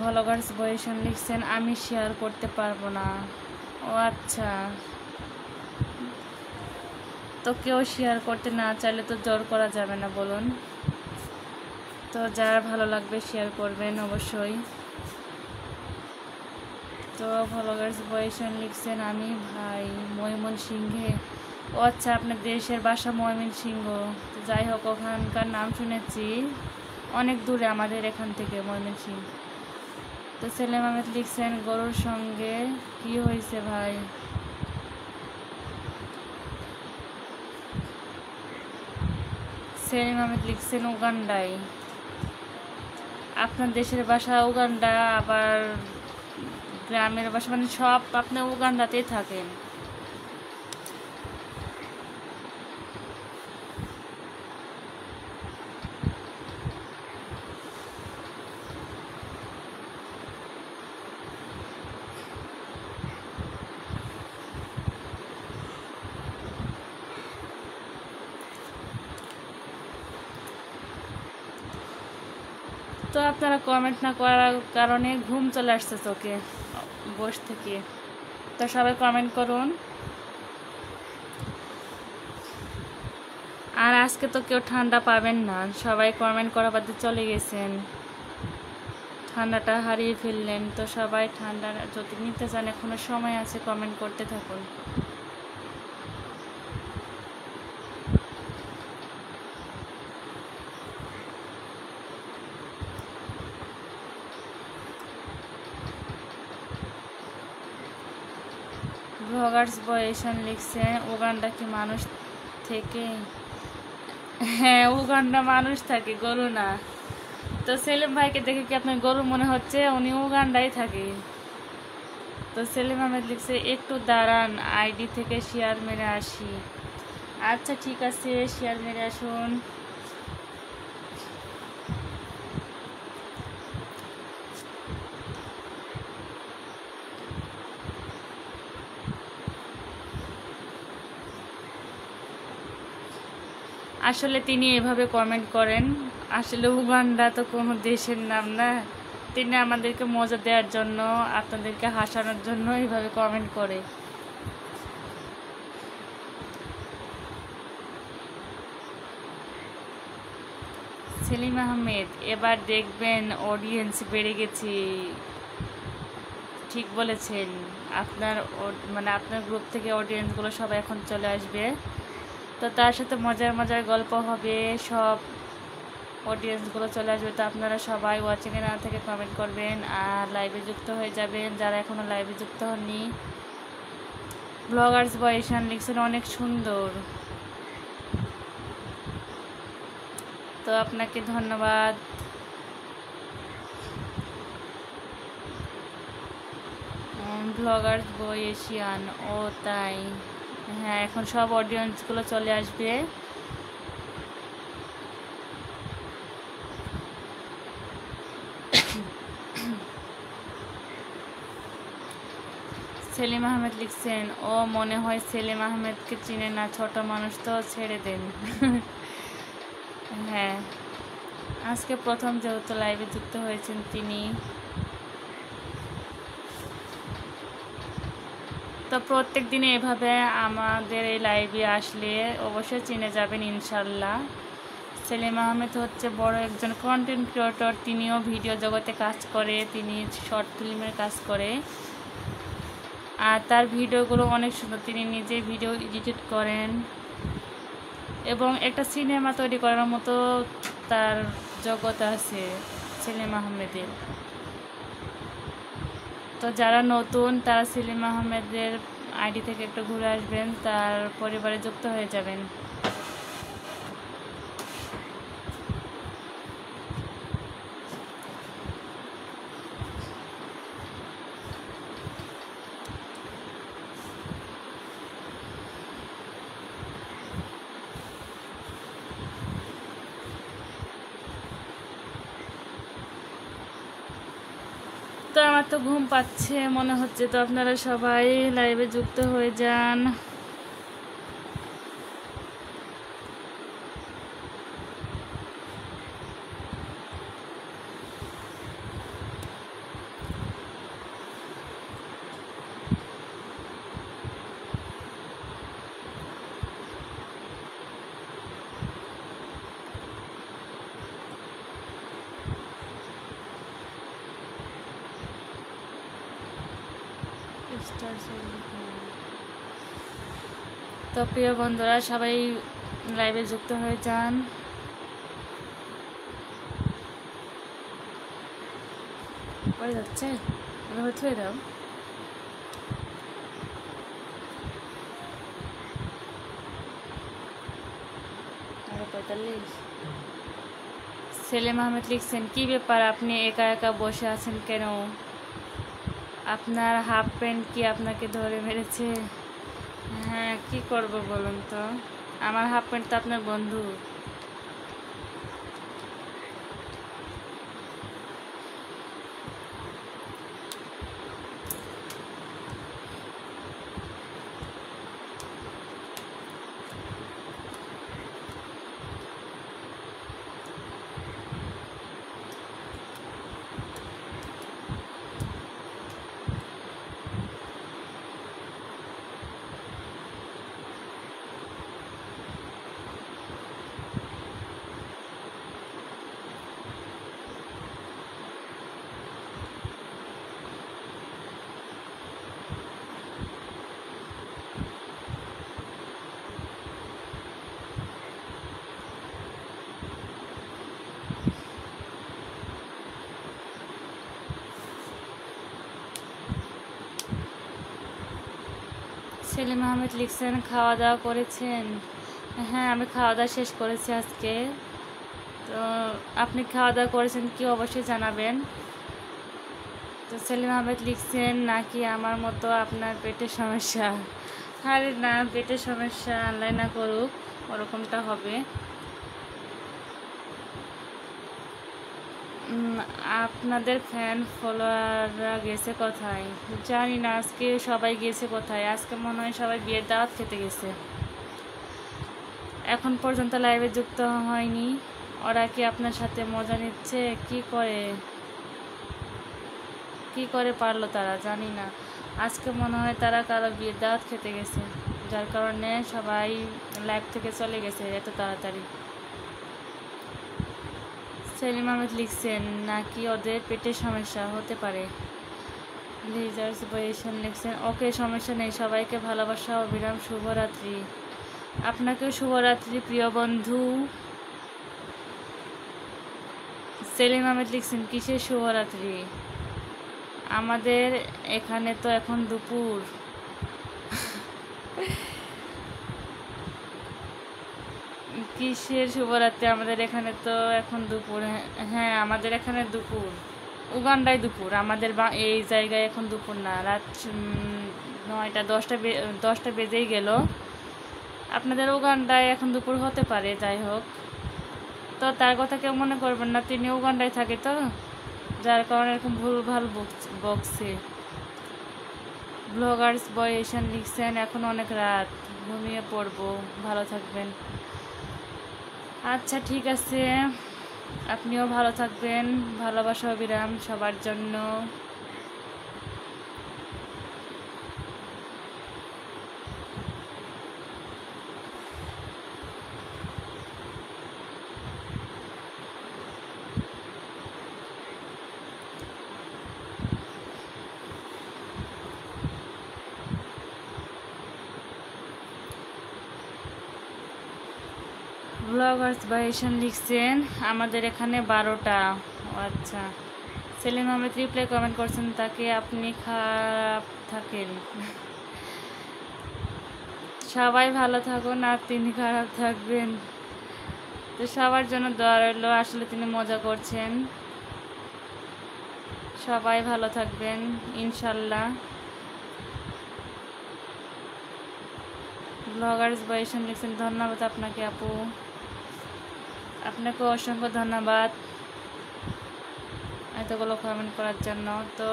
ভলগার্স বয়েশন লিখছেন আমি শেয়ার করতে পারবো না। ও আচ্ছা, তো কেউ শেয়ার করতে না চাইলে তো জোর করা যাবে না বলুন। তো যার ভালো লাগবে শেয়ার করবেন অবশ্যই। তো ভলগার্স বয়েশন লিখছেন আমি ভাই ময়মনসিংহে। ও আচ্ছা, আপনার দেশের বাসা ময়মনসিংহ। তো যাই হোক, ওখানকার নাম শুনেছি, অনেক দূরে আমাদের এখান থেকে ময়মনসিংহ। তো সেলিম আহমেদ লিখছেন গরুর সঙ্গে কি হয়েছে ভাই? সেলিম আহমেদ লিখছেন উগান্ডায়। আপনার দেশের বাসা উগান্ডা, আবার গ্রামের বাসা, মানে সব আপনি উগান্ডাতেই থাকেন। তো আপনারা কমেন্ট না করার কারণে ঘুম চলে আসছে চোখে বস থেকে। তো সবাই কমেন্ট করুন। আর আজকে তো কেউ ঠান্ডা পাবেন না, সবাই কমেন্ট করা বাদে চলে গেছেন, ঠান্ডাটা হারিয়ে ফেললেন। তো সবাই ঠান্ডা যদি নিতে চান এখনো সময় আছে, কমেন্ট করতে থাকুন। ব্লগার্স বয়েশন লিখছেন উগান্ডা কি মানুষ থেকে? হ্যাঁ, উগান্ডা মানুষ থাকে, গরু না। তো সেলিম ভাইকে দেখে কি আপনার গরু মনে হচ্ছে? উনি উগান্ডায় থাকে। তো সেলিম আহমেদ লিখছে একটু দাঁড়ান, আইডি থেকে শেয়ার মেরে আসি। আচ্ছা ঠিক আছে, শেয়ার মেরে আসুন। আসলে তিনি এভাবে কমেন্ট করেন, আসলে উগান্ডা তো কোনো দেশের নাম না। তিনি আমাদেরকে মজা দেওয়ার জন্য, আপনাদেরকে হাসানোর জন্য এইভাবে কমেন্ট করে। সেলিম আহমেদ এবার দেখবেন অডিয়েন্স বেড়ে গেছে। ঠিক বলেছেন, আপনার মানে আপনার গ্রুপ থেকে অডিয়েন্সগুলো সব এখন চলে আসবে। তো তার সাথে মজার মজার গল্প হবে, সব অডিয়েন্সগুলো চলে আসবে। তো আপনারা সবাই ওয়াচিংয়ে না থেকে কমেন্ট করবেন আর লাইভে যুক্ত হয়ে যাবেন যারা এখনও লাইভে যুক্ত হননি। ব্লগার্স বয়েশান লিখছেন অনেক সুন্দর। তো আপনাকে ধন্যবাদ। ব্লগার্স বয়েশিয়ান, ও তাই, হ্যাঁ এখন সব অডিয়েন্সগুলো চলে আসবে। সেলিম আহমেদ লিখছেন ও মনে হয় সেলিম আহমেদকে চিনে না, ছোট মানুষ তো, ছেড়ে দেন। হ্যাঁ, আজকে প্রথম যেহেতু লাইভে যুক্ত হয়েছেন তিনি। তো প্রত্যেক দিনে এভাবে আমাদের এই লাইভে আসলে অবশ্যই চিনে যাবেন ইনশাল্লাহ। সেলিম আহমেদ হচ্ছে বড় একজন কন্টেন্ট ক্রিয়েটর, তিনিও ভিডিও জগতে কাজ করে, তিনি শর্ট ফিল্মের কাজ করে। আর তার ভিডিওগুলো অনেক সুন্দর, তিনি নিজে ভিডিও এডিট করেন এবং একটা সিনেমা তৈরি করার মতো তার জগৎ আছে সেলিম আহমেদের। তো যারা নতুন তারা সেলিম আহমেদের আইডি থেকে একটু ঘুরে আসবেন, তার পরিবারে যুক্ত হয়ে যাবেন। তো আমার তো ঘুম পাচ্ছে মনে হচ্ছে, তো আপনারা সবাই লাইভে যুক্ত হয়ে যান। তো প্রিয় বন্ধুরা সবাই লাইভে যুক্ত হয়ে যান। পড়ে যাচ্ছে, হয়ে দাও। সেলিম আহমেদ লিখছেন কি ব্যাপার, আপনি একা একা বসে আছেন কেন? আপনার হাফ প্যান্ট কি আপনাকে ধরে মেরেছে? হ্যাঁ, কি করব বলুন তো, আমার হাফ প্যান্ট তো আপনার বন্ধু। সেলিম আহমেদ লিখছেন খাওয়া দাওয়া করেছেন? হ্যাঁ, আমি খাওয়া দাওয়া শেষ করেছি আজকে। তো আপনি খাওয়া দাওয়া করেছেন কি অবশ্যই জানাবেন। তো সেলিম আহমেদ লিখছেন নাকি আমার মতো আপনার পেটের সমস্যা? আরে না, পেটের সমস্যা আল্লাহ না করুক, ওরকমটা হবে। আপনাদের ফ্যান ফলোয়াররা গেছে কোথায়? জানি না, আজকে সবাই গেছে কোথায়। আজকে মনে হয় সবাই বিয়ের দাওয়াত খেতে গেছে। এখন পর্যন্ত লাইভে যুক্ত হয়নি। ওরা কি আপনার সাথে মজা নিচ্ছে? কি করে পারলো তারা, জানি না। আজকে মনে হয় তারা কারো বিয়ের দাওয়াত খেতে গেছে, যার কারণে সবাই লাইভ থেকে চলে গেছে এত তাড়াতাড়ি। সেলিম আহমেদ লিখছেন নাকি ওদের পেটের সমস্যা হতে পারে। লিজার্স বয়েশন লিখছেন ওকে, সমস্যা নেই। সবাইকে ভালোবাসা, অবিরাম শুভরাত্রি। আপনাকেও শুভরাত্রি প্রিয় বন্ধু। সেলিম আহমেদ লিখছেন কিসের শুভরাত্রি? আমাদের এখানে তো এখন দুপুর। কিসের শুভরাত্রি? আমাদের এখানে তো এখন দুপুর। হ্যাঁ, আমাদের এখানে দুপুর। উগান্ডায় দুপুর, আমাদের এই জায়গায় এখন দুপুর না, রাত 9টা 10টা বেজেই গেল। আপনাদের উগান্ডায় এখন দুপুর হতে পারে, যাই হোক। তো তার কথা কেউ মনে করবেন না, তিনি উগান্ডায় থাকে তো, যার কারণে এরকম ভুলভাল বকছে। ব্লগার্স বয় এশান লিখছেন এখন অনেক রাত, ঘুমিয়ে পড়বো, ভালো থাকবেন। আচ্ছা ঠিক আছে, আপনিও ভালো থাকবেন। ভালোবাসা অবিরাম সবার জন্য। ব্লগার্স বাইশন লিখছেন আমাদের এখানে 12টা। আচ্ছা, সেলিম আহমেদ রিপ্লাই কমেন্ট করছেন তাকে আপনি খারাপ থাকেন। সবাই ভালো থাকুন আর তিনি খারাপ থাকবেন। তো সবার জন্য দোয়া রইল। আসলে তিনি মজা করছেন। সবাই ভালো থাকবেন ইনশাল্লাহ। ব্লগার্স বাইশন লিখছেন ধন্যবাদ আপনাকে আপু, আপনাকে অসংখ্য ধন্যবাদ এতগুলো কমেন্ট করার জন্য। তো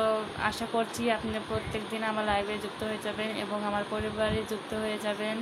আশা করছি আপনি প্রত্যেক দিন আমার লাইভে যুক্ত হয়ে যাবেন এবং আমার পরিবারে যুক্ত হয়ে যাবেন।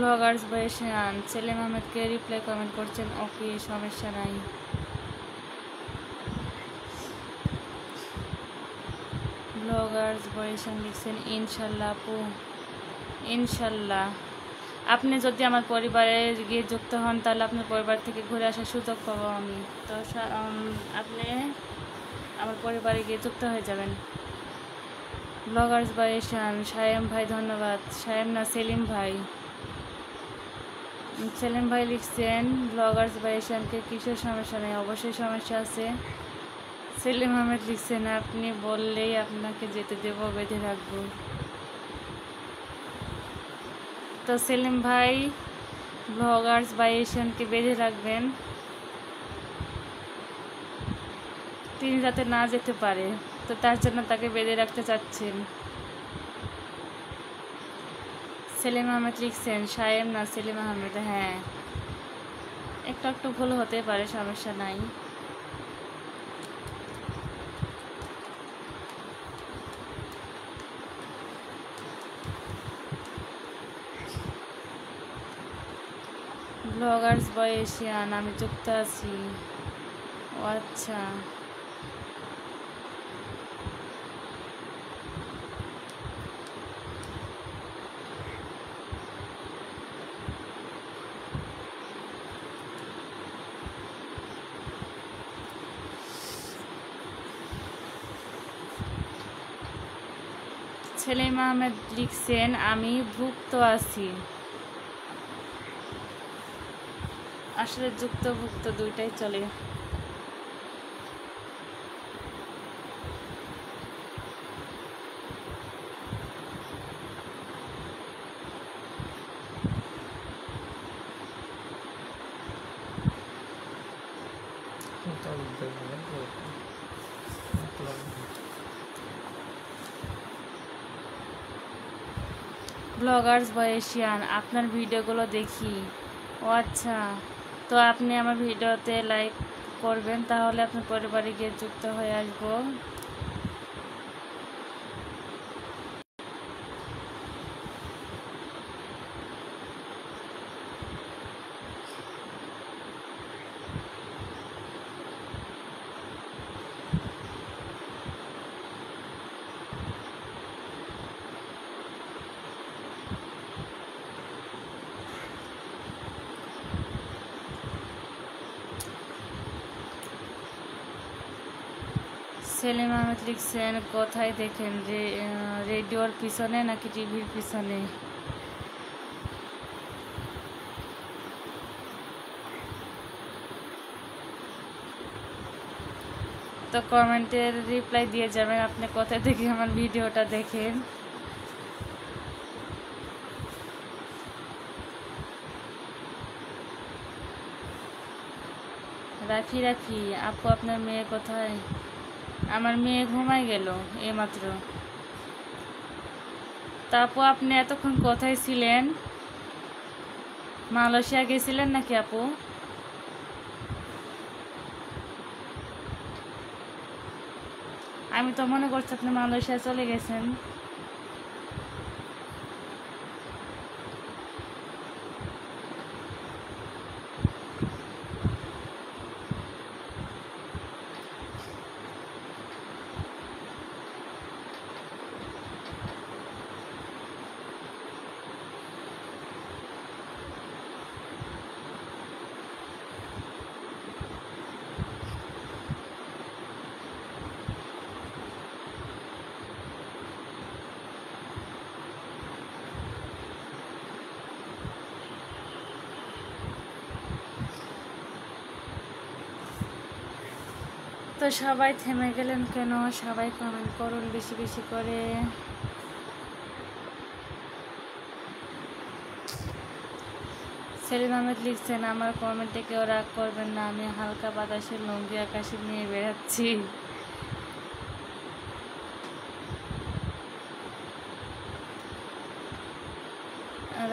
ব্লগার্স বয়েশান সেলিম আহমেদকে রিপ্লাই কমেন্ট করছেন ওকে, সমস্যা নাই। ব্লগার্স বয়েশান লিখছেন ইনশাল্লাহ আপু, ইনশাল্লাহ। আপনি যদি আমার পরিবারে গিয়ে যুক্ত হন তাহলে আপনার পরিবার থেকে ঘুরে আসার সুযোগ পাবো আমি। তো আপনি আমার পরিবারে গিয়ে যুক্ত হয়ে যাবেন। ব্লগার্স বয়েশান সায়েম ভাই ধন্যবাদ। সায়েম না, সেলিম ভাই। সেলিম ভাই লিখছেন ব্লগার্স বাইশানকে কিসের সমস্যা নেই? অবশ্যই সমস্যা আছে। সেলিম আহমেদ লিখছেন আপনি বললেই আপনাকে যেতে দেব, বেঁধে রাখবো। তো সেলিম ভাই ব্লগার্স বাইশানকে বেঁধে রাখবেন, তিনি যাতে না যেতে পারে, তো তার জন্য তাকে বেঁধে রাখতে চাচ্ছেন। সেলিম আহমেদ লিখছেন সায়েম না, সেলিম আহমেদ। হ্যাঁ, একটু একটু ভুল হতে পারে, সমস্যা নাই। ব্লগার্স বয় এশিয়ান আমি যুক্ত আছি। ও আচ্ছা, সেলিম আহমেদ লিখছেন আমি ভুক্ত আছি। আসলে যুক্ত ভুক্ত দুইটাই চলে। ব্লগার্স বয়েশিয়ান, আপনার ভিডিওগুলো দেখি। ও আচ্ছা, তো আপনি আমার ভিডিওতে লাইক করবেন, তাহলে আপনার পরিবারে গিয়ে যুক্ত হয়ে আসবো। সেলিম আহমেদ লিখছেন কোথায় দেখেন, রেডিওর পিছনে নাকি টিভির পিছনে? তো কমেন্টের রিপ্লাই দিয়ে যাবেন আপনি কোথায় থেকে আমার ভিডিওটা দেখেন। রাফি রাফি আপু, আপনার মেয়ে কোথায়? আমার মেয়ে ঘুমাই গেল এইমাত্র। তা আপু, আপনি এতক্ষণ কোথায় ছিলেন? মালয়েশিয়া গেছিলেন নাকি আপু? আমি তো মনে করছি আপনি মালয়েশিয়া চলে গেছেন। তো সবাই থেমে গেলেন কেন? সবাই কমেন্ট করুন বেশি বেশি করে। সেলিম আহমেদ লিখছেন আমার কমেন্টে কেউ রাগ করবেন না, আমি হালকা বাতাসে লুঙ্গি আকাশে নিয়ে বেড়াচ্ছি।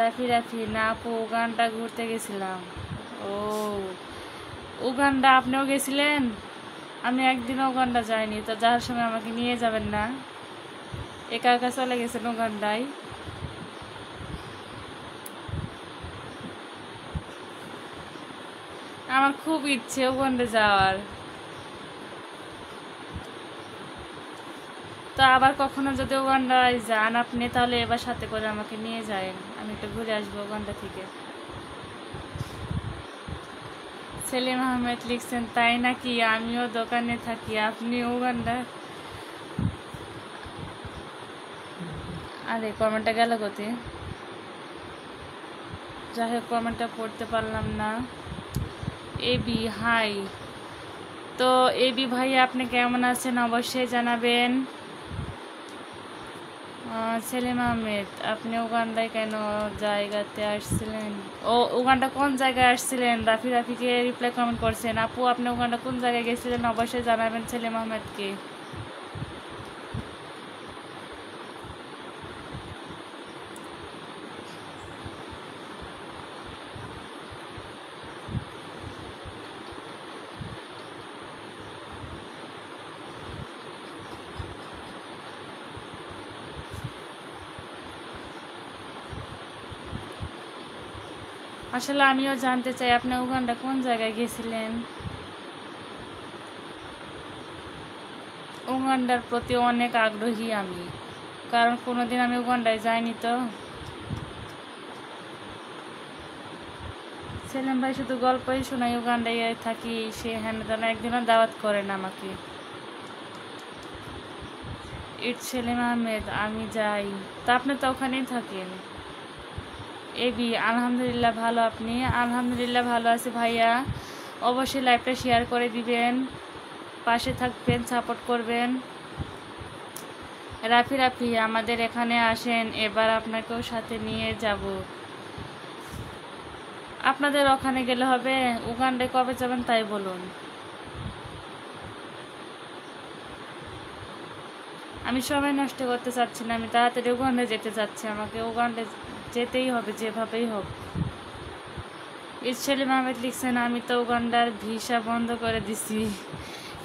রাফি রাফি না আপু, উগান্ডা ঘুরতে গেছিলাম। ও উগান্ডা আপনিও গেছিলেন? আমি একদিনও উগান্ডা যাইনি, তো যাওয়ার সময় আমাকে নিয়ে যাবেন না? একা একা চলে গেছেন উগান্ডায়। আমার খুব ইচ্ছে উগান্ডা যাওয়ার। তো আবার কখনো যদি উগান্ডায় যান আপনি, তাহলে এবার সাথে করে আমাকে নিয়ে যাবেন, আমি একটু ঘুরে আসবো উগান্ডা থেকে। সেলিম আহমেদ লিখছেন তাই নাকি? আমিও দোকানে থাকি, আপনি উগান্ডা? আরে কমেন্টটা গেল কোথায়? যাই হোক, কমেন্টটা পড়তে পারলাম না। AB high. তো এবি ভাই আপনি কেমন আছেন অবশ্যই জানাবেন। সেলিম আহমেদ আপনি উগান্ডায় কেন জায়গাতে আসছিলেন? ও উগান্ডা কোন জায়গায় আসছিলেন? রাফি রাফিকে রিপ্লাই কমেন্ট করছেন। আপু আপনি উগান্ডা কোন জায়গায় গেছিলেন অবশ্যই জানাবেন সেলিম আহমেদকে। আসলে আমিও জানতে চাই আপনি উগান্ডা কোন জায়গায় গেছিলেন। উগান্ডার প্রতি অনেক আগ্রহী আমি, কারণ কোনোদিন আমি উগান্ডায় যাইনি। তো সেলিম ভাই শুধু গল্পই শোনাই, উগান্ডায় থাকি সে হ্যান তেন, একদিনও দাওয়াত করেন আমাকে। ইট সেলিম আহমেদ, আমি যাই। তা আপনি তো ওখানেই থাকেন। এবি, আলহামদুলিল্লাহ ভালো, আপনি? আলহামদুলিল্লাহ ভালো আছি ভাইয়া। অবশ্যই লাইভটা শেয়ার করে দিবেন, পাশে থাকবেন, সাপোর্ট করবেন। রাফি আমাদের এখানে আসেন, এবার আপনাকেও সাথে নিয়ে যাব। আপনাদের ওখানে গেলে হবে? উগান্ডায় কবে যাবেন তাই বলুন। আমি সময় নষ্ট করতে চাচ্ছি না, আমি তাড়াতাড়ি উগান্ডে যেতে চাচ্ছি। আমাকে উগান্ডে যেতেই হবে যেভাবেই হোক। সেলিম আহমেদ লিখছেন, আমি তো উগান্ডার ভিসা বন্ধ করে দিছি।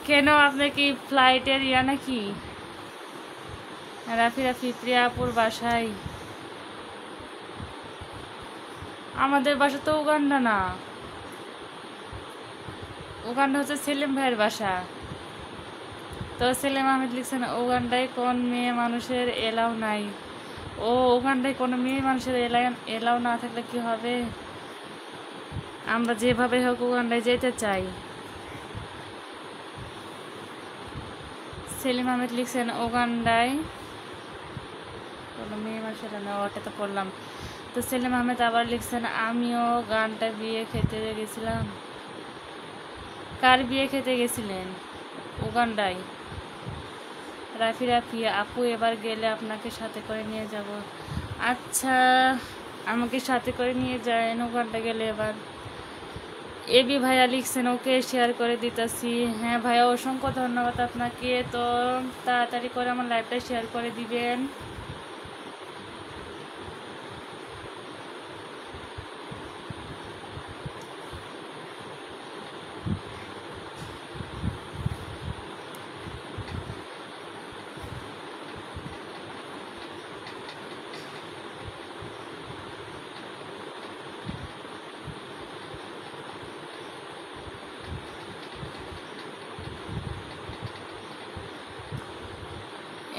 কেন, আপনি কি ফ্লাইটের নাকি? রাফি প্রিয়াপুর বাসায়। আমাদের বাসা তো উগান্ডা না, উগান্ডা হচ্ছে সেলিম ভাইয়ের বাসা। তো সেলিম আহমেদ লিখছেন, উগান্ডায় কোন মেয়ে মানুষের এলাও নাই? ও, উগান্ডায় কোনো মেয়ে মানুষের এলাও না থাকলে কি হবে? আমরা যেভাবে হোক উগান্ডায় যেতে চাই। সেলিম আহমেদ লিখছেন, উগান্ডায় কোনো মেয়ে মানুষের না, ওটা তো পড়লাম। তো সেলিম আহমেদ আবার লিখছেন, আমিও গানটা বিয়ে খেতে গেছিলাম। কার বিয়ে খেতে গেছিলেন? উগান্ডায়। রাফি আপু, এবার গেলে আপনাকে সাথে করে নিয়ে যাব। আচ্ছা, আমাকে সাথে করে নিয়ে যায় উগান্ডা গেলে। এবার এবি ভাইয়া লিখছেন, ওকে শেয়ার করে দিতেছি। হ্যাঁ ভাইয়া, অসংখ্য ধন্যবাদ আপনাকে। তো তাড়াতাড়ি করে আমার লাইভটা শেয়ার করে দিবেন।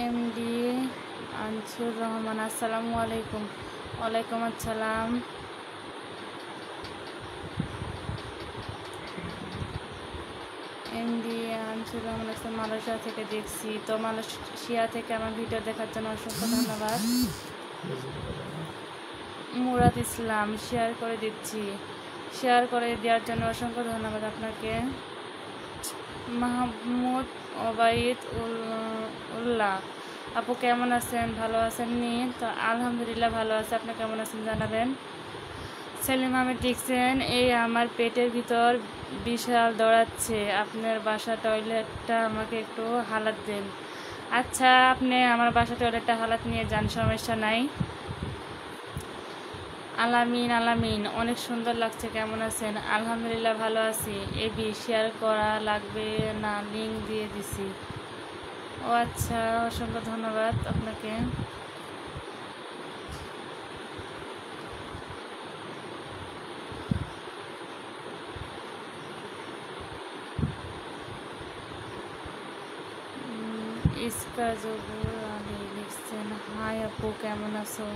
এমডি আনসুর রহমান, আসসালামু আলাইকুম। ওয়ালাইকুম আসসালাম। এমডি আনসুর রহমান আসলাম, মালয়েশিয়া থেকে দেখছি। তো মালয়েশিয়া থেকে আমার ভিডিও দেখার জন্য অসংখ্য ধন্যবাদ। মুরাদ ইসলাম, শেয়ার করে দিচ্ছি। শেয়ার করে দেওয়ার জন্য অসংখ্য ধন্যবাদ আপনাকে। মাহমুদ ওবায়দ উল্লাহ, আপু কেমন আছেন? ভালো আছেন নি? তো আলহামদুলিল্লাহ ভালো আছে, আপনি কেমন আছেন জানাবেন। সেলিম আহমেদ লিখছেন, এই আমার পেটের ভিতর বিশাল দৌড়াচ্ছে, আপনার বাসা টয়লেটটা আমাকে একটু হালাত দেন। আচ্ছা, আপনি আমার বাসা টয়লেটটা হালাত নিয়ে যান, সমস্যা নাই। আলামিন, অনেক সুন্দর লাগছে, কেমন আছেন? আলহামদুলিল্লাহ ভালো আছি। এবি, শেয়ার করা লাগবে না, লিঙ্ক দিয়ে দিছি। ও আচ্ছা, অসংখ্য ধন্যবাদ আপনাকে। ইসকা জবুর আলী লিখছেন, হাই আপু কেমন আছো?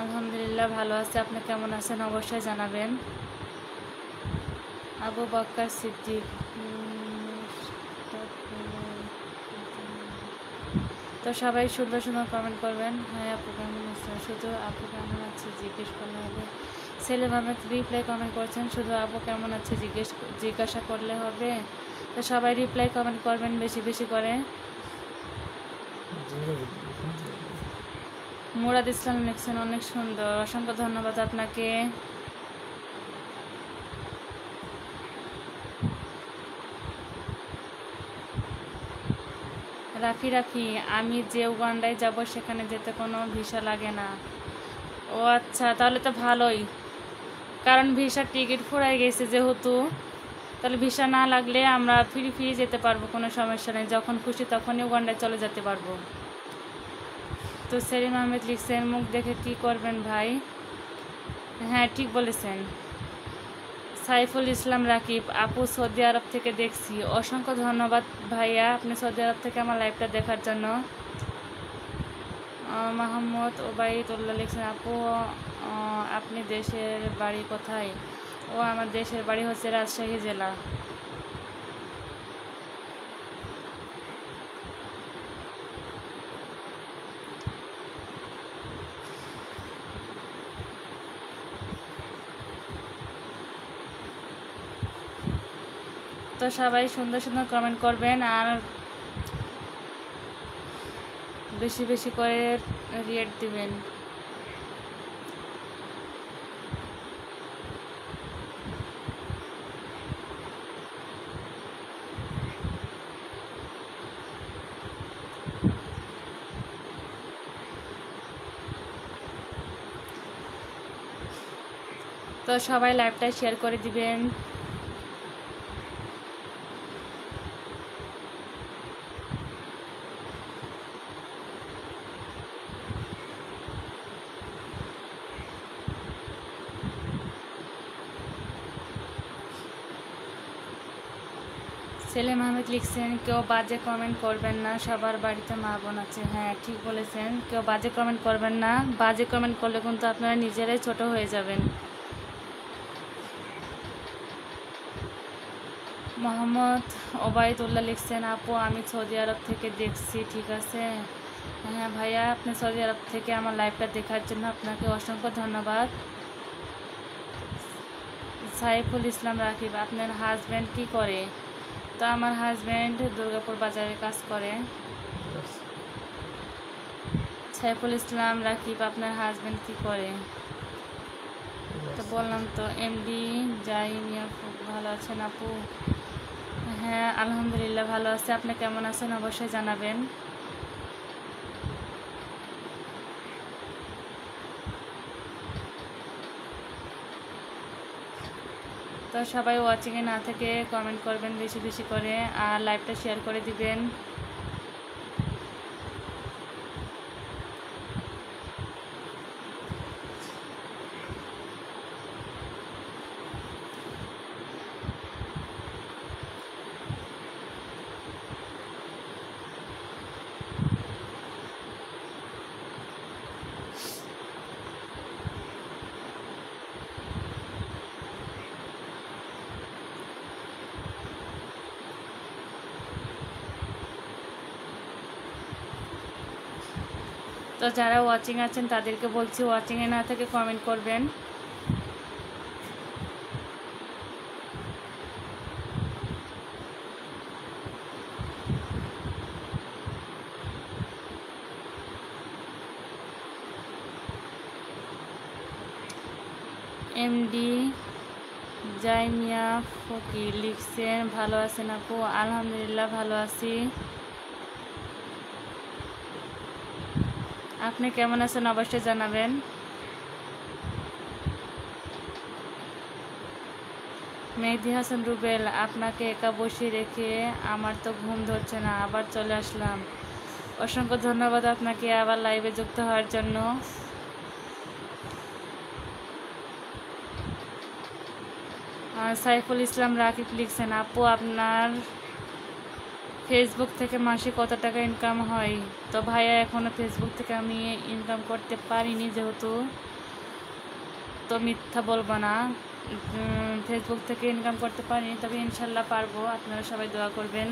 আলহামদুলিল্লাহ ভালো আছে, আপনি কেমন আছেন অবশ্যই জানাবেন। আবু বক্কর সিদ্দিক, তো সবাই সুন্দর সুন্দর কমেন্ট করবেন। হ্যাঁ আপু কেমন আছেন, শুধু আপু কেমন আছে জিজ্ঞেস করলে হবে। সেলিম আহমেদ রিপ্লাই কমেন্ট করছেন, শুধু আপু কেমন আছে জিজ্ঞাসা করলে হবে। তো সবাই রিপ্লাই কমেন্ট করবেন বেশি বেশি করে। মুরাদ ইসলাম লিখছেন, অনেক সুন্দর, অসংখ্য ধন্যবাদ আপনাকে। রাফি আমি যে উগান্ডায় যাব সেখানে যেতে কোনো ভিসা লাগে না। ও আচ্ছা, তাহলে তো ভালোই, কারণ ভিসার টিকিট ফুরাই গেছে যেহেতু, তাহলে ভিসা না লাগলে আমরা ফ্রি যেতে পারবো, কোনো সমস্যা নেই, যখন খুশি তখনই উগান্ডায় চলে যেতে পারবো। তো সেলিম আহমেদ লিখছেন, মুখ দেখে কি করবেন ভাই? হ্যাঁ ঠিক বলেছেন। সাইফুল ইসলাম রাকিব, আপু সৌদি আরব থেকে দেখছি। অসংখ্য ধন্যবাদ ভাইয়া, আপনি সৌদি আরব থেকে আমার লাইভটা দেখার জন্য। মাহমুদ ওবায়দ উল্লাহ লিখছেন, আপু আপনি দেশের বাড়ি কোথায়? ও, আমার দেশের বাড়ি হচ্ছে রাজশাহী জেলা। তো সবাই সুন্দর সুন্দর কমেন্ট করবেন আর বেশি বেশি করে রিয়েট দিবেন। তো সবাই লাইভটা শেয়ার করে দিবেন। সেলিম আহমেদ লিখছেন, কেউ বাজে কমেন্ট করবেন না, সবার বাড়িতে মা বোন আছে। হ্যাঁ ঠিক বলেছেন, কেউ বাজে কমেন্ট করবেন না। বাজে কমেন্ট করলে কিন্তু আপনারা নিজেরাই ছোট হয়ে যাবেন। মোহাম্মদ ওবায়দুল্লাহ লিখছেন, আপু আমি সৌদি আরব থেকে দেখছি। ঠিক আছে, হ্যাঁ ভাইয়া, আপনি সৌদি আরব থেকে আমার লাইভটা দেখার জন্য আপনাকে অসংখ্য ধন্যবাদ। সাইফুল ইসলাম রাকিব, আপনার হাজব্যান্ড কি করে? তো আমার হাজব্যান্ড দুর্গাপুর বাজারে কাজ করে। সাইফুল ইসলাম রাকিব, আপনার হাজব্যান্ড কি করে? তো বললাম তো এমডি জাইমিয়া। খুব ভালো আছেন আপু? হ্যাঁ আলহামদুলিল্লাহ ভালো আছে। আপনি কেমন আছেন অবশ্যই জানাবেন। তো সবাই ওয়াচিংয়ে না থেকে কমেন্ট করবেন বেশি বেশি করে আর লাইভটা শেয়ার করে দিবেন। তো যারা ওয়াচিং আছেন তাদেরকে বলছি ওয়াচিংয়ে না থেকে কমেন্ট করবেন। এমডি জাইমিয়া ফকির লিখছেন, ভালো আছেন আপু? আলহামদুলিল্লাহ ভালো আছি। আপনি কেমন আছেন অবশ্যই জানাবেন। মেহেদি হাসান রুবেল, আপনাকে একা বসিয়ে রেখে আমার তো ঘুম ধরছে না, আবার চলে আসলাম। অসংখ্য ধন্যবাদ আপনাকে আবার লাইভে যুক্ত হওয়ার জন্য। সাইফুল ইসলাম রাকিব লিখছেন, আপু আপনার ফেসবুক থেকে মাসে কত টাকা ইনকাম হয়? তো ভাইয়া এখনও ফেসবুক থেকে আমি ইনকাম করতে পারিনি, যেহেতু তো মিথ্যা বলবো না, ফেসবুক থেকে ইনকাম করতে পারিনি, তবে ইনশাল্লাহ পারবো। আপনারা সবাই দোয়া করবেন।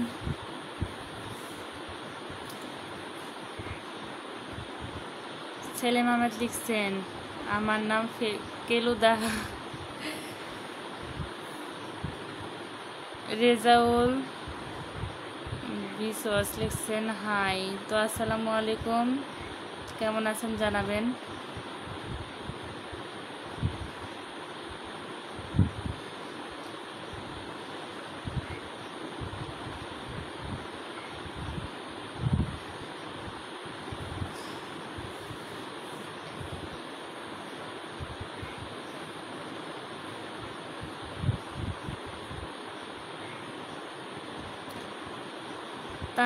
সেলিম আহমেদ লিখছেন, আমার নাম কেলুদা। রেজাউল বিশোয়াস লিখছেন, হাই। তো আসসালামু আলাইকুম, কেমন আছেন জানাবেন।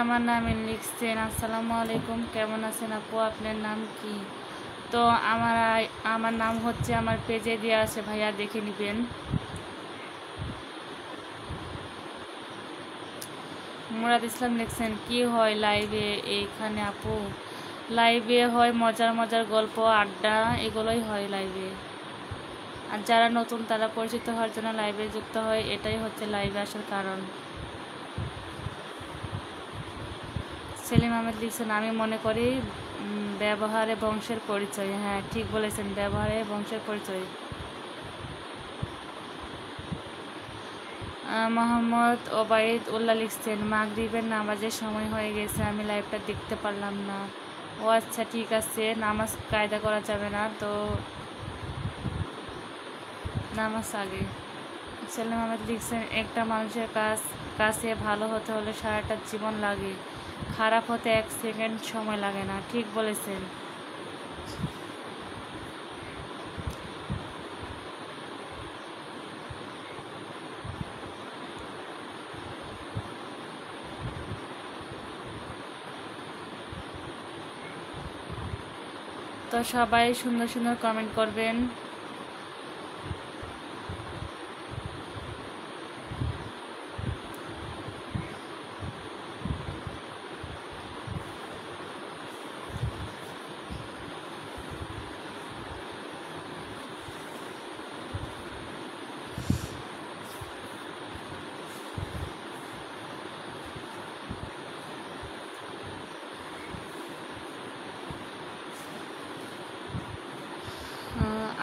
আমার নাম লিখছেন, আসসালামু আলাইকুম, কেমন আছেন আপু? আপনার নাম কি? তো আমার নাম হচ্ছে, আমার পেজে দেওয়া আছে ভাইয়া, দেখে নেবেন। মুরাদ ইসলাম লিখছেন, কি হয় লাইভে এইখানে আপু? লাইভে হয় মজার মজার গল্প, আড্ডা, এগুলোই হয় লাইভে। আর যারা নতুন তারা পরিচিত হওয়ার জন্য লাইভে যুক্ত হয়, এটাই হচ্ছে লাইভে আসার কারণ। সেলিম আহমেদ লিখছেন, আমি মনে করি ব্যবহারে বংশের পরিচয়। হ্যাঁ ঠিক বলেছেন, ব্যবহারে বংশের পরিচয়। মোহাম্মদ ওবায়দ উল্লাহ লিখছেন, মাগরিবের নামাজের সময় হয়ে গেছে, আমি লাইভটা দেখতে পারলাম না। ও আচ্ছা, ঠিক আছে, নামাজ কায়দা করা যাবে না তো, নামাজ আগে। সেলিম আহমেদ লিখছেন, একটা মানুষের কাছে ভালো হতে হলে সারাটা জীবন লাগে, খারাপ হতে 1 সেকেন্ড সময় লাগে না। ঠিক বলেছেন। তো সবাই সুন্দর সুন্দর কমেন্ট করবেন।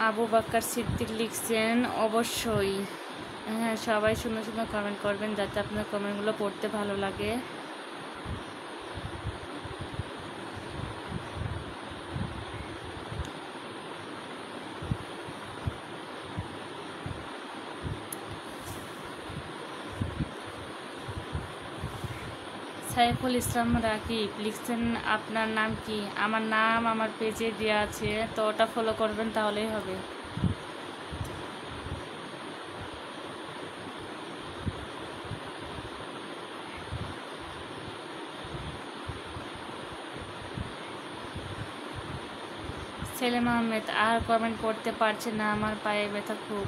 আবু বাক্কার সিদ্দিক লিখছেন, অবশ্যই। হ্যাঁ, সবাই সুন্দর সুন্দর কমেন্ট করবেন যাতে আপনার কমেন্টগুলো পড়তে ভালো লাগে। সাইফুল ইসলাম রাকিব লিখছেন, আপনার নাম কি? আমার নাম আমার পেজে দেওয়া আছে, তো ওটা ফলো করবেন, তাহলেই হবে। সেলিম আহমেদ, আর কমেন্ট করতে পারছে না, আমার পায়ে ব্যথা খুব।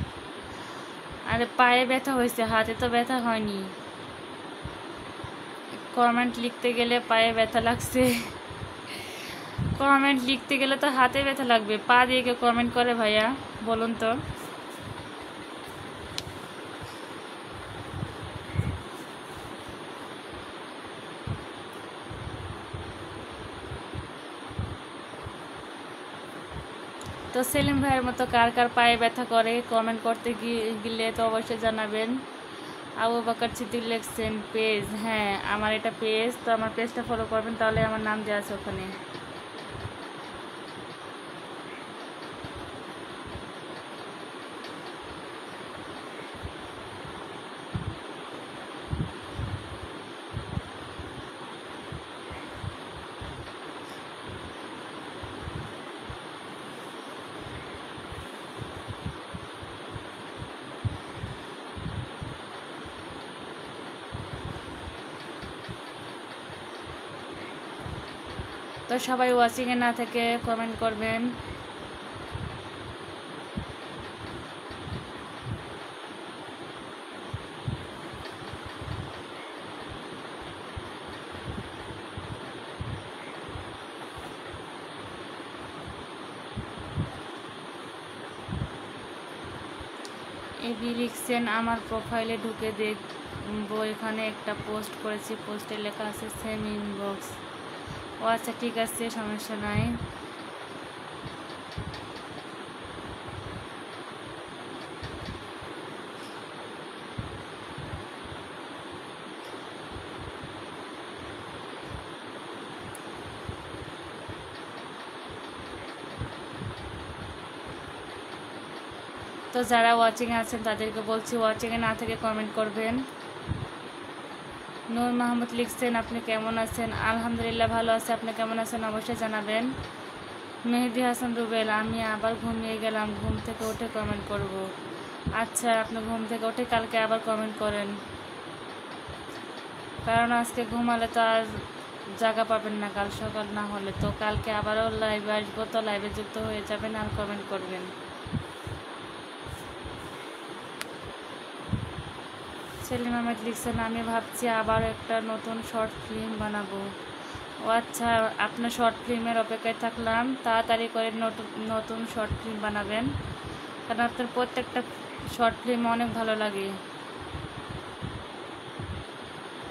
আরে পায়ে ব্যথা হয়েছে, হাতে তো ব্যথা হয়নি। কমেন্ট লিখতে গেলে পায়ে ব্যথা লাগছে। কমেন্ট লিখতে গেলে তো হাতে ব্যথা লাগবে, পা দিয়ে কেউ কমেন্ট করে ভাইয়া, বলুন তো? তো সেলিম ভাইয়ের মতো কার কার পায়ে ব্যথা করে কমেন্ট করতে গেলে তো অবশ্যই জানাবেন। আবু বাকর সিদ্দিক লিখছেন, পেজ, হ্যাঁ আমার এটা পেজ, তো আমার পেজটা ফলো করবেন, তাহলে আমার নাম দেওয়া আছে ওখানে। তো সবাই ওয়াচিংয়ে না থেকে কমেন্ট করবেন। এবি লিখছেন, আমার প্রোফাইলে ঢুকে দেখবো, এখানে একটা পোস্ট করেছি, পোস্টে লেখা আছে সেম ইনবক্স। ও আচ্ছা, ঠিক আছে, সমস্যা নাই। তো যারা ওয়াচিংয়ে আছেন তাদেরকে বলছি ওয়াচিংয়ে না থেকে কমেন্ট করবেন। নূর মাহমুদ লিখছেন, আপনি কেমন আছেন? আলহামদুলিল্লাহ ভালো আছে, আপনি কেমন আছেন অবশ্যই জানাবেন। মেহেদি হাসান রুবেল, আমি আবার ঘুমিয়ে গেলাম, ঘুম থেকে উঠে কমেন্ট করব। আচ্ছা, আপনি ঘুম থেকে উঠে কালকে আবার কমেন্ট করেন, কারণ আজকে ঘুমালে তো আর জায়গা পাবেন না কাল সকাল না হলে। তো কালকে আবারও লাইভে আসবো, তো লাইভে যুক্ত হয়ে যাবেন আর কমেন্ট করবেন। সেলিম আহমেদ লিখছেন, আমি ভাবছি আবার একটা নতুন শর্ট ফিল্ম বানাবো। ও আচ্ছা, আপনার শর্ট ফিল্মের অপেক্ষায় থাকলাম, তাড়াতাড়ি করে নতুন শর্ট ফিল্ম বানাবেন, কারণ আপনার প্রত্যেকটা শর্ট ফিল্ম অনেক ভালো লাগে।